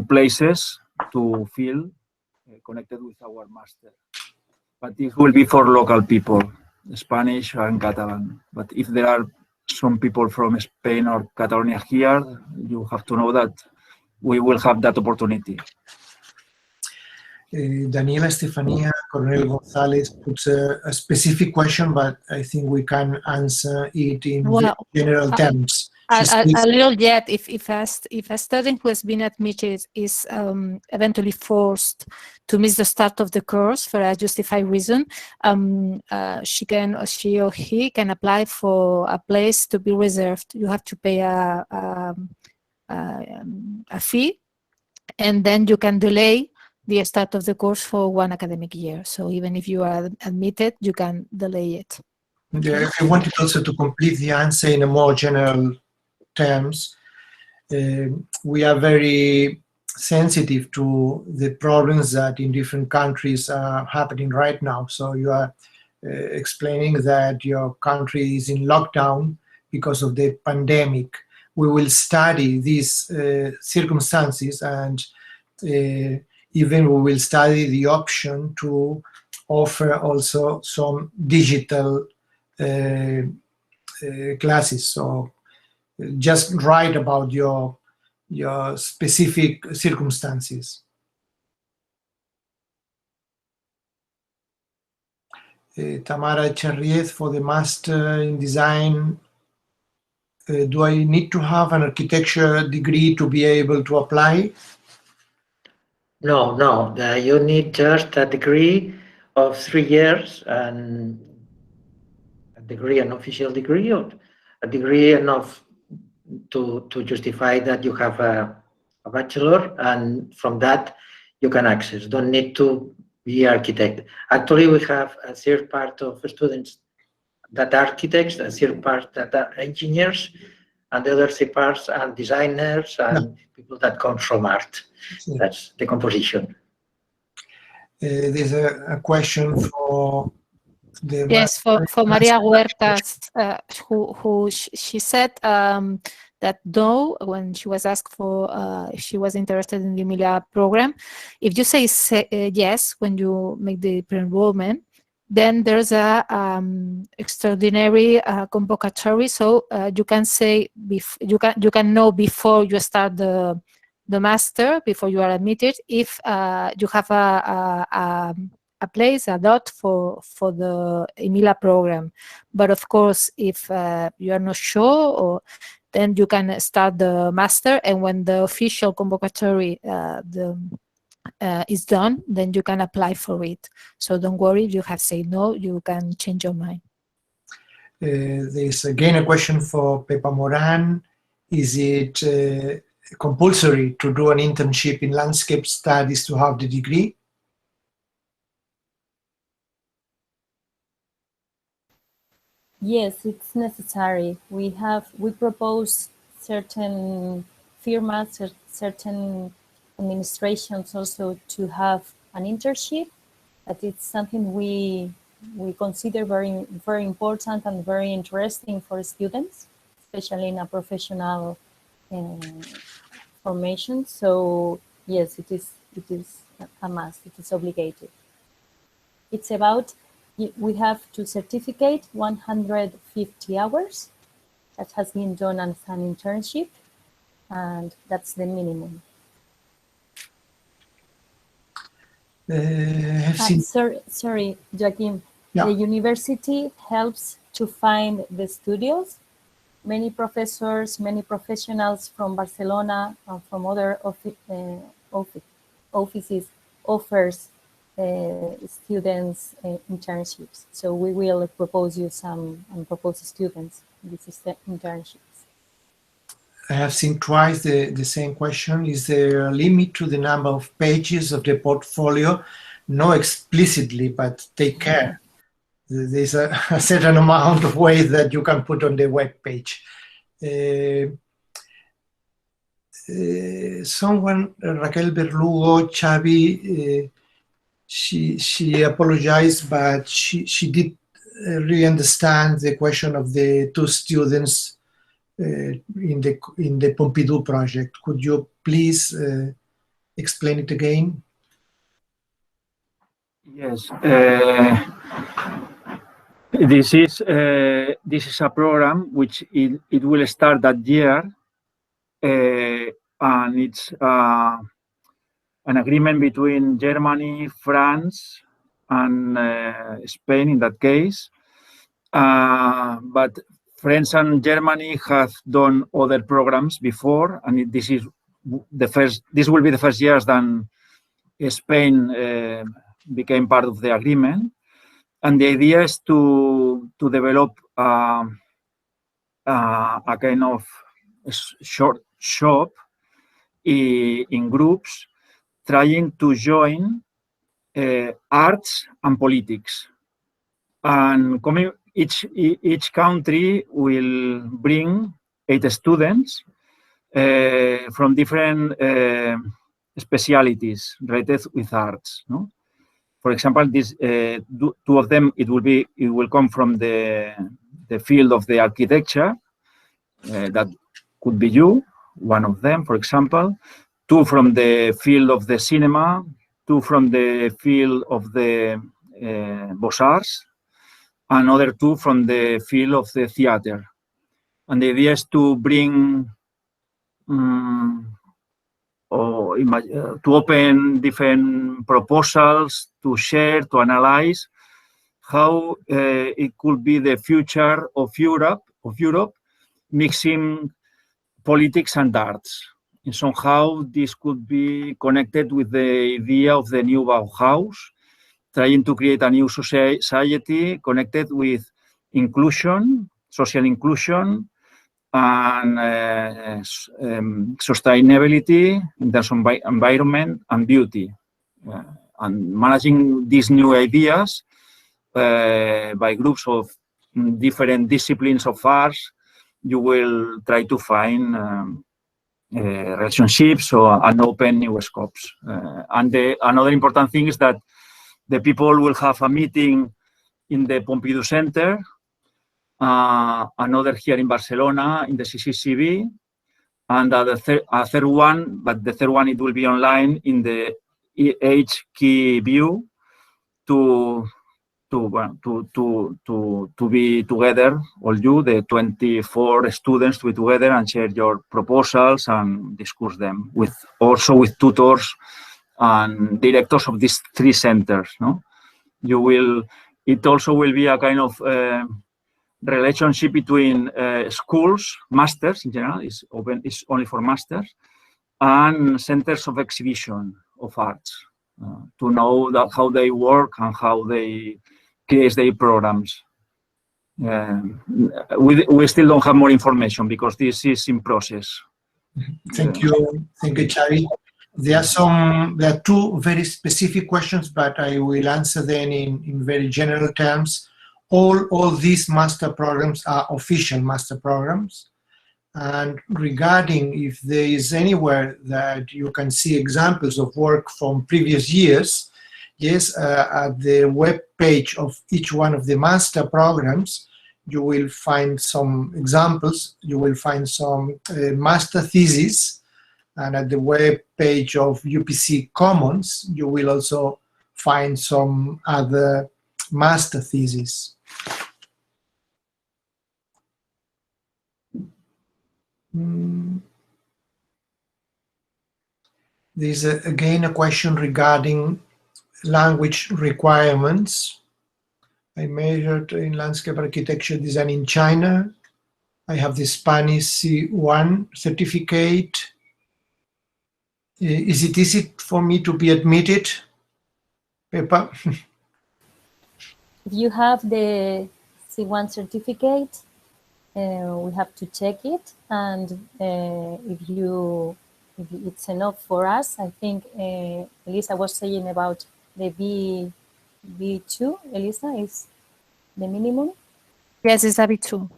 places to fill connected with our master. But this will be for local people, Spanish and Catalan. But if there are some people from Spain or Catalonia here, you have to know that we will have that opportunity. Daniela Estefania Coronel Gonzalez puts a specific question, but I think we can answer it in general terms. A little yet, if a student who has been admitted is eventually forced to miss the start of the course for a justified reason, she or he can apply for a place to be reserved. You have to pay a fee, and then you can delay the start of the course for 1 academic year. So even if you are admitted, you can delay it. Yeah, I wanted also to complete the answer in a more general terms. We are very sensitive to the problems that in different countries are happening right now. So you are explaining that your country is in lockdown because of the pandemic. We will study these circumstances, and even we will study the option to offer also some digital classes. So just write about your specific circumstances. Tamara Cherriez, for the Master in Design, do I need to have an architecture degree to be able to apply? No. You need just a degree of 3 years, and an official degree, or a degree enough to justify that you have a bachelor, and from that you can access. Don't need to be architect. Actually, we have a third part of students that are architects, a third part that are engineers, and the other 3 parts are designers and people that come from art. That's the composition. There's a question for the for Maria Huertas, who she said that no, when she was asked for if she was interested in the MBLandArch program, if you say yes when you make the pre-enrollment, then there's a extraordinary convocatory. So you can say you can know before you start the master, before you are admitted, if you have a place, a dot for the MBLandArch program. But of course, if you are not sure, then you can start the master, and when the official convocatory is done, then you can apply for it. So don't worry, you have said no, you can change your mind. There's again a question for Pepa Moran. Is it compulsory to do an internship in landscape studies to have the degree? Yes, it's necessary. We propose certain firms, certain administrations also to have an internship. That it's something we consider very, very important and very interesting for students, especially in a professional formation. So yes, it is a must. It is obligated. It's about, we have to certificate 150 hours that has been done as an internship, and that's the minimum. Sorry, Joaquim. Yeah. The university helps to find the studios. Many professors, many professionals from Barcelona and from other offices offers students internships. So we will propose you some and propose students these internships. I have seen twice the same question. Is there a limit to the number of pages of the portfolio? No explicitly, but take care. There's a certain amount of weight that you can put on the web page. Someone, Raquel Berlugo, Xavi, she apologized, but she did really understand the question of the two students in the Pompidou project. Could you please explain it again? Yes. This is a program which it will start that year, and it's an agreement between Germany, France, and Spain in that case. But France and Germany have done other programs before, and this will be the first year that Spain became part of the agreement. And the idea is to develop a kind of short shop in groups, trying to join arts and politics. And each country will bring 8 students from different specialities related with arts. No? For example, this 2 of them it will come from the field of the architecture. That could be you, one of them, for example. 2 from the field of the cinema, 2 from the field of the Beaux-Arts, another 2 from the field of the theater. And the idea is to bring to open different proposals, to share, to analyze how it could be the future of Europe, mixing politics and arts. And somehow this could be connected with the idea of the new Bauhaus, trying to create a new society connected with inclusion, social inclusion, and sustainability in terms of environment and beauty. And managing these new ideas by groups of different disciplines of arts, you will try to find relationships and open new scopes. And another important thing is that the people will have a meeting in the Pompidou Center, another here in Barcelona in the CCCB, and a third one, but the third one it will be online in the HQ view to be together, all you, the 24 students, to be together and share your proposals and discuss them also with tutors and directors of these 3 centers. No, it also will be a kind of relationship between schools, masters in general, is only for masters, and centers of exhibition of arts, to know how they work and how they create their programs. We still don't have more information because this is in process. Thank you, Xavi. There are 2 very specific questions, but I will answer them in very general terms. All these master programs are official master programs. And regarding if there is anywhere that you can see examples of work from previous years, yes, at the web page of each one of the master programs, you will find some examples. You will find some master theses. And at the web page of UPC Commons, you will also find some other master theses. There's again a question regarding language requirements. I majored in landscape architecture design in China. I have the Spanish C1 certificate. Is it easy for me to be admitted, Pepa? If you have the C1 certificate, we have to check it, and if it's enough for us, I think Elisa was saying about the B2. Elisa, is the minimum? Yes, it's a B2.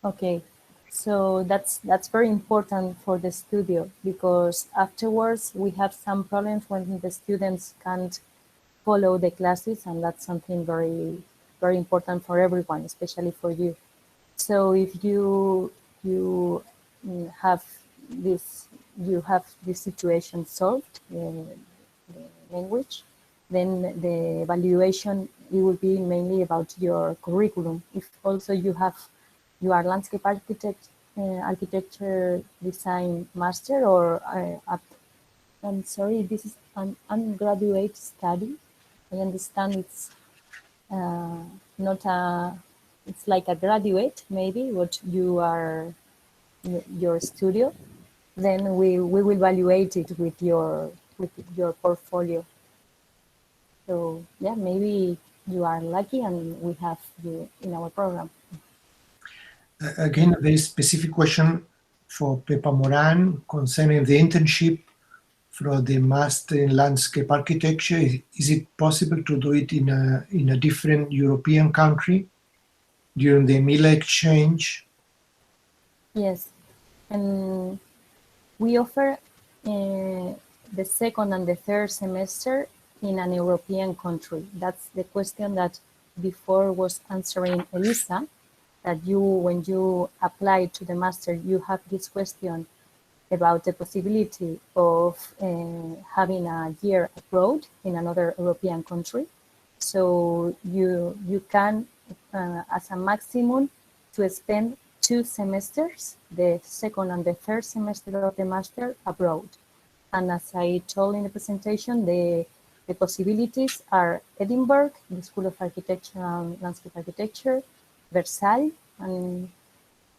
Okay, so that's very important for the studio, because afterwards we have some problems when the students can't follow the classes, and that's something very, very important for everyone, especially for you. So if you have this situation solved, the language, then the evaluation, it will be mainly about your curriculum. If also you are landscape architect, architecture design master, or I'm sorry, this is an undergraduate study. I understand it's not a, it's like a graduate, maybe, what you are, your studio, then we will evaluate it with your portfolio. So yeah, maybe you are lucky and we have you in our program. Again, a very specific question for Pepa Moran concerning the internship for the Master in Landscape Architecture. Is it possible to do it in a different European country during the MILA exchange? Yes, and we offer the second and the third semester in an European country. That's the question that before was answering Elisa, that you, when you apply to the master, you have this question about the possibility of having a year abroad in another European country. So you can, as a maximum, to spend 2 semesters, the second and the third semester of the master, abroad. And as I told in the presentation, the possibilities are Edinburgh, the School of Architecture and Landscape Architecture, Versailles, and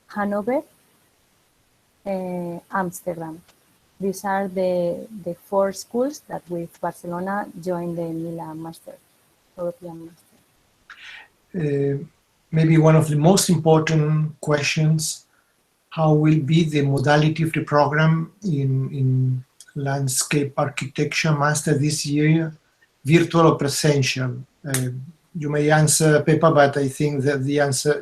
Hanover, Amsterdam. These are the 4 schools that with Barcelona joined the MILA Master, European Master. Maybe one of the most important questions, how will be the modality of the program in Landscape Architecture Master this year, virtual or presential? You may answer, Pepa, but I think that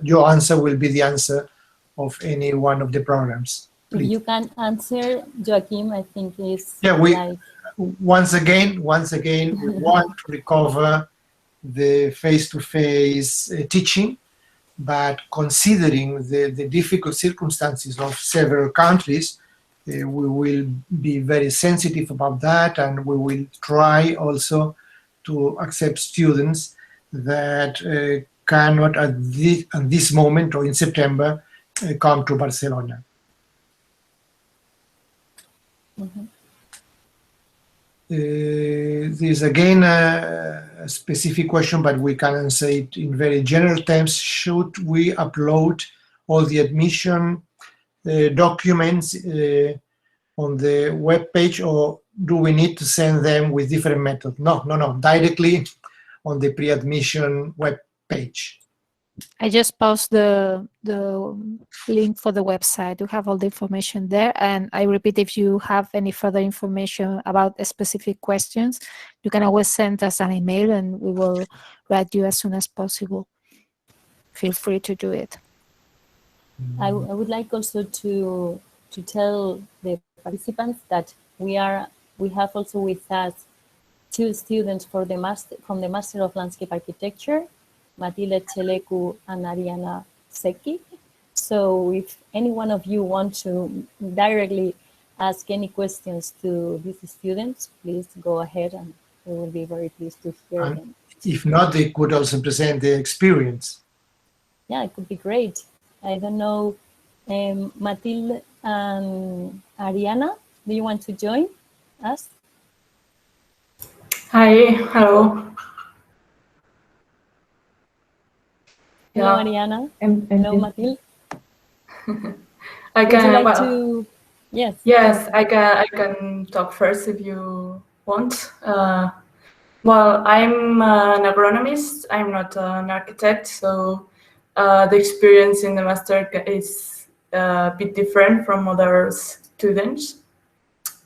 your answer will be the answer of any one of the programs. If you can answer, Joaquim, I think is once again, we want to recover the face-to-face teaching, but considering the difficult circumstances of several countries, we will be very sensitive about that, and we will try also to accept students that cannot at this moment or in September come to Barcelona. Mm-hmm. There's again a specific question, but we can answer it in very general terms. Should we upload all the admission documents on the web page, or do we need to send them with different methods? No, directly on the pre-admission web page. I just post the link for the website. You have all the information there. And I repeat, if you have any further information about specific questions, you can always send us an email and we will write you as soon as possible. Feel free to do it. I would like also to tell the participants that we have also with us 2 students from the Master of Landscape Architecture, Matilde Chelecu and Ariana Seki. So if any one of you want to directly ask any questions to these students, please go ahead and we will be very pleased to hear them. If not, they could also present their experience. Yeah, it could be great. I don't know, Matilde and Ariana, do you want to join us? Hi, hello. Hello, Ariana. Hello, Matilde. I can. Would you like to? Yes. Yes, I can talk first if you want. Well, I'm an agronomist. I'm not an architect, so the experience in the master is a bit different from other students.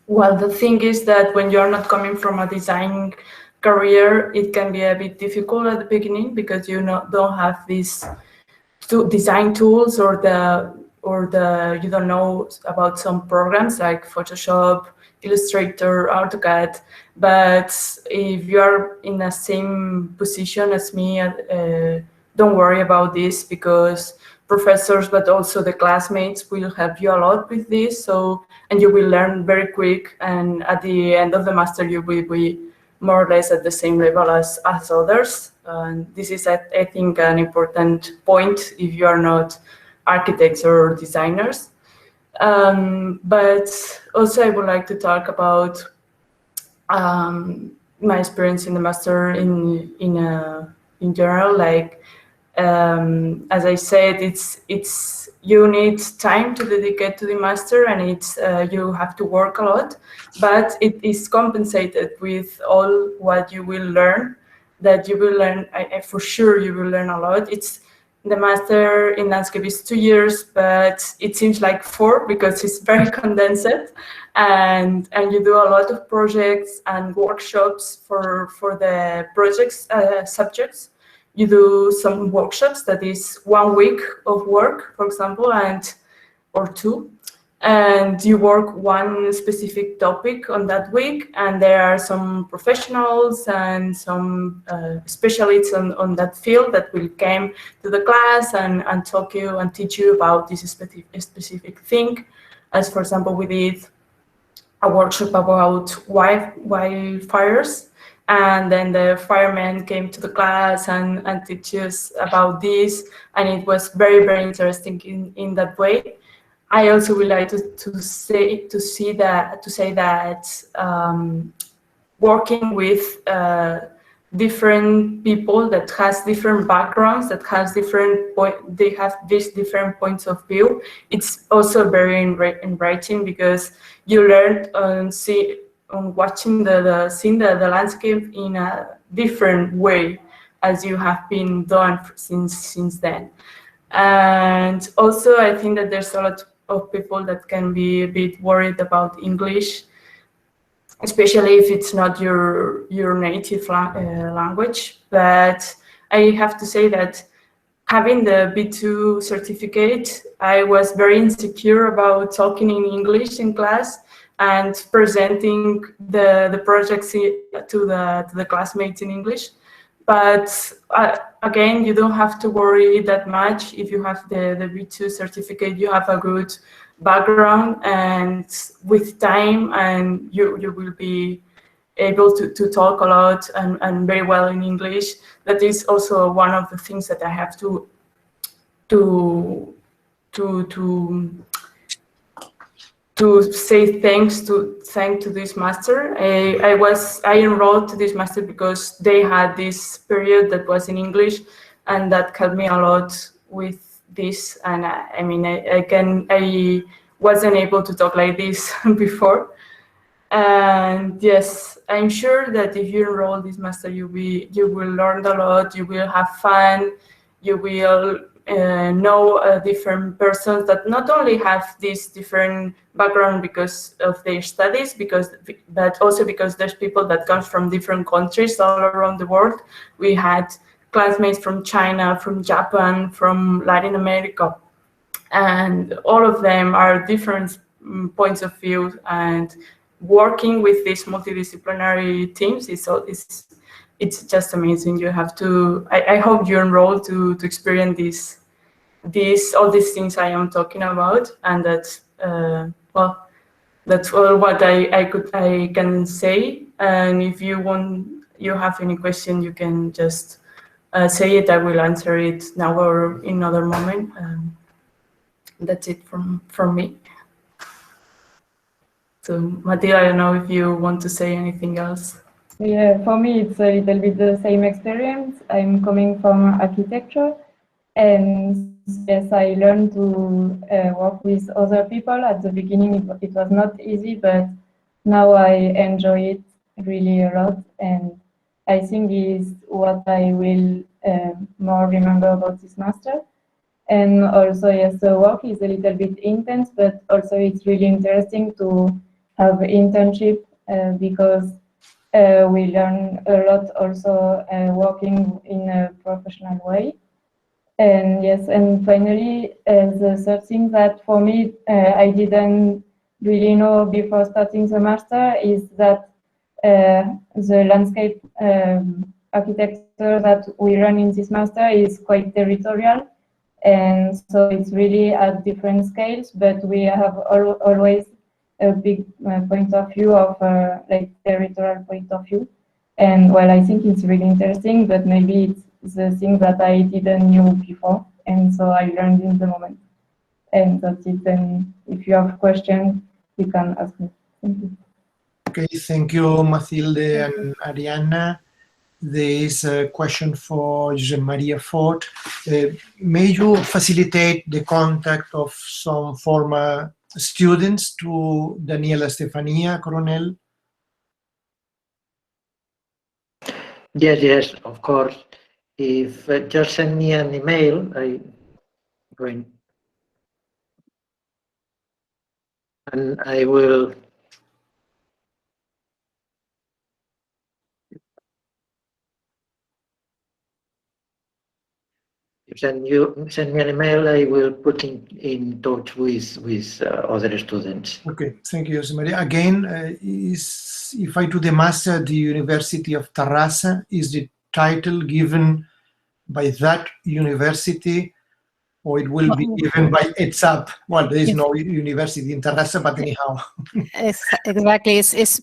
Well, the thing is that when you're not coming from a design career, it can be a bit difficult at the beginning because you don't have these design tools or you don't know about some programs like Photoshop, Illustrator, AutoCAD. But if you are in the same position as me, don't worry about this, because professors, but also the classmates will help you a lot with this. So, and you will learn very quick. And at the end of the master, you will be more or less at the same level as others. And this is, I think, an important point if you are not architects or designers. But also I would like to talk about my experience in the master in general. Like, as I said, it's you need time to dedicate to the master, and it's you have to work a lot, but it is compensated with all what you will learn. That you will learn, for sure, you will learn a lot. It's the master in landscape is 2 years, but it seems like 4 because it's very condensed, and you do a lot of projects and workshops for the projects subjects. You do some workshops that is 1 week of work, for example, or 2, and you work one specific topic on that week, and there are some professionals and some specialists on that field that will come to the class and talk you and teach you about this specific thing. As for example, we did a workshop about wildfires, and then the firemen came to the class and teach us about this, and it was very, very interesting in that way. I also would like to say that working with different people that has different backgrounds, that has they have these different points of view. It's also very enriching, because you learn on watching seeing the landscape in a different way as you have been done since then. And also, I think that there's a lot of people that can be a bit worried about English, especially if it's not your native language. But I have to say that having the B2 certificate, I was very insecure about talking in English in class and presenting the projects to the classmates in English. But again, you don't have to worry that much. If you have the B2 certificate, you have a good background, and with time, and you will be able to talk a lot and very well in English. That is also one of the things that I have to say thanks to this master. I enrolled to this master because they had this period that was in English, and that helped me a lot with this. And I mean, I wasn't able to talk like this before. And yes, I'm sure that if you enroll this master, you will learn a lot. You will have fun. You will know different persons that not only have this different background because of their studies, but also because there's people that come from different countries all around the world. We had classmates from China, from Japan, from Latin America, and all of them are different points of view. And working with these multidisciplinary teams it's just amazing. You have to. I hope you enroll to experience all these things I am talking about, and that that's all what I can say. And if you have any question, you can just say it. I will answer it now or in another moment. That's it from me. So Matilda, I don't know if you want to say anything else. Yeah, for me, it's a little bit the same experience. I'm coming from architecture, and yes, I learned to work with other people. At the beginning, it was not easy, but now I enjoy it really a lot, and I think is what I will more remember about this master. And also, yes, the work is a little bit intense, but also it's really interesting to have internship because we learn a lot also working in a professional way. And yes, and finally, the third thing that for me, I didn't really know before starting the master is that the landscape architecture that we run in this master is quite territorial, and so it's really at different scales, but we have always a big point of view of like territorial point of view. And well, I think it's really interesting, but maybe it's the thing that I didn't know before, and so I learned in the moment. And that's it. And if you have questions, you can ask me. Thank you. Okay, thank you, Mathilde and Arianna. There is a question for José María Fort. May you facilitate the contact of some former students to Daniela Estefania Coronel? Yes, of course. If just send me an email, and I will. Send me an email. I will put in touch with other students. Okay, thank you, José María. Again, if I do the master at the University of Terrassa, is the title given by that university, or it will be given by ETSAB? Well, there is no university in Terrassa, but anyhow. Exactly. It's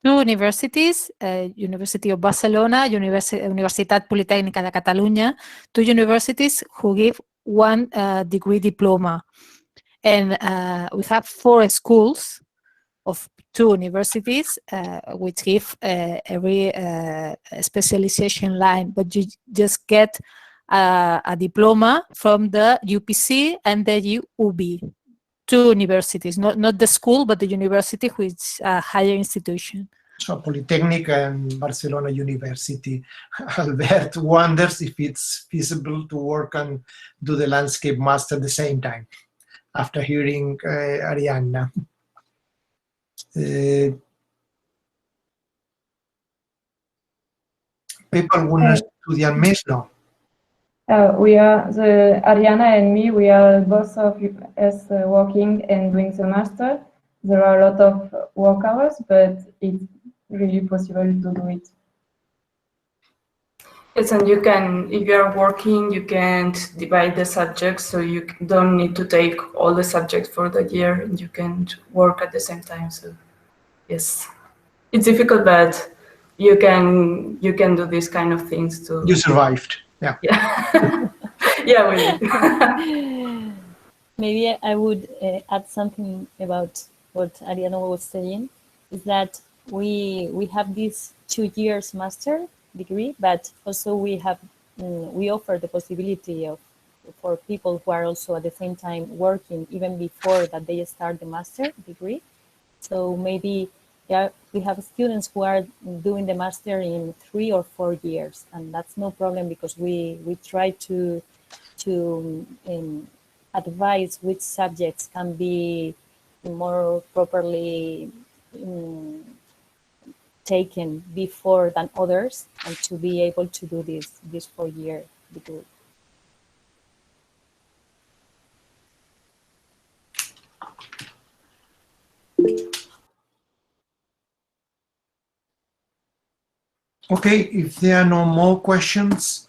two universities, University of Barcelona, Universitat Politècnica de Catalunya, two universities who give one degree diploma. And we have 4 schools of 2 universities which give every specialization line, but you just get a diploma from the UPC and the UB. 2 universities, not the school, but the university, which is a higher institution. So Polytechnic and Barcelona University. Albert wonders if it's feasible to work and do the landscape master at the same time, after hearing Arianna. People want to estudiar més, no? We are, Arianna and me, we are both of us working and doing the master. There are a lot of work hours, but it's really possible to do it. Yes, and you can, if you are working, you can divide the subjects, so you don't need to take all the subjects for the year, and you can work at the same time. So, yes, it's difficult, but you can do these kind of things too. You survived. Yeah. Yeah. Yeah, we did. Maybe I would add something about what Arianna was saying, is that we have this 2 years master degree, but also we offer the possibility for people who are also at the same time working even before that they start the master degree. So maybe we have students who are doing the master in 3 or 4 years, and that's no problem, because we try to advise which subjects can be more properly taken before than others, and to be able to do this 4-year degree. Okay, if there are no more questions,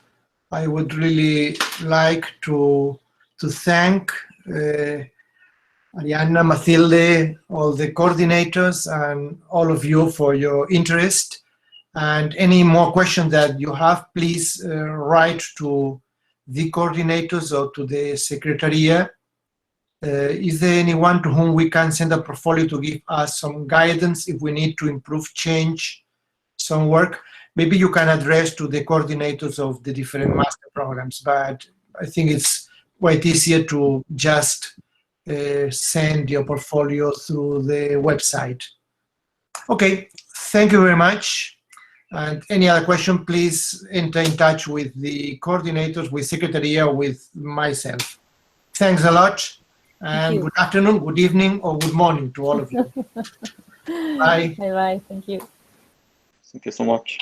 I would really like to thank Arianna, Mathilde, all the coordinators, and all of you for your interest. And any more questions that you have, please write to the coordinators or to the Secretariat. Is there anyone to whom we can send a portfolio to give us some guidance if we need to improve, change some work? Maybe you can address to the coordinators of the different master programs, but I think it's quite easier to just send your portfolio through the website. Okay, thank you very much. And any other question, please enter in touch with the coordinators, with Secretariat, with myself. Thanks a lot, and good afternoon, good evening, or good morning to all of you. Bye. Bye-bye, thank you. Thank you so much.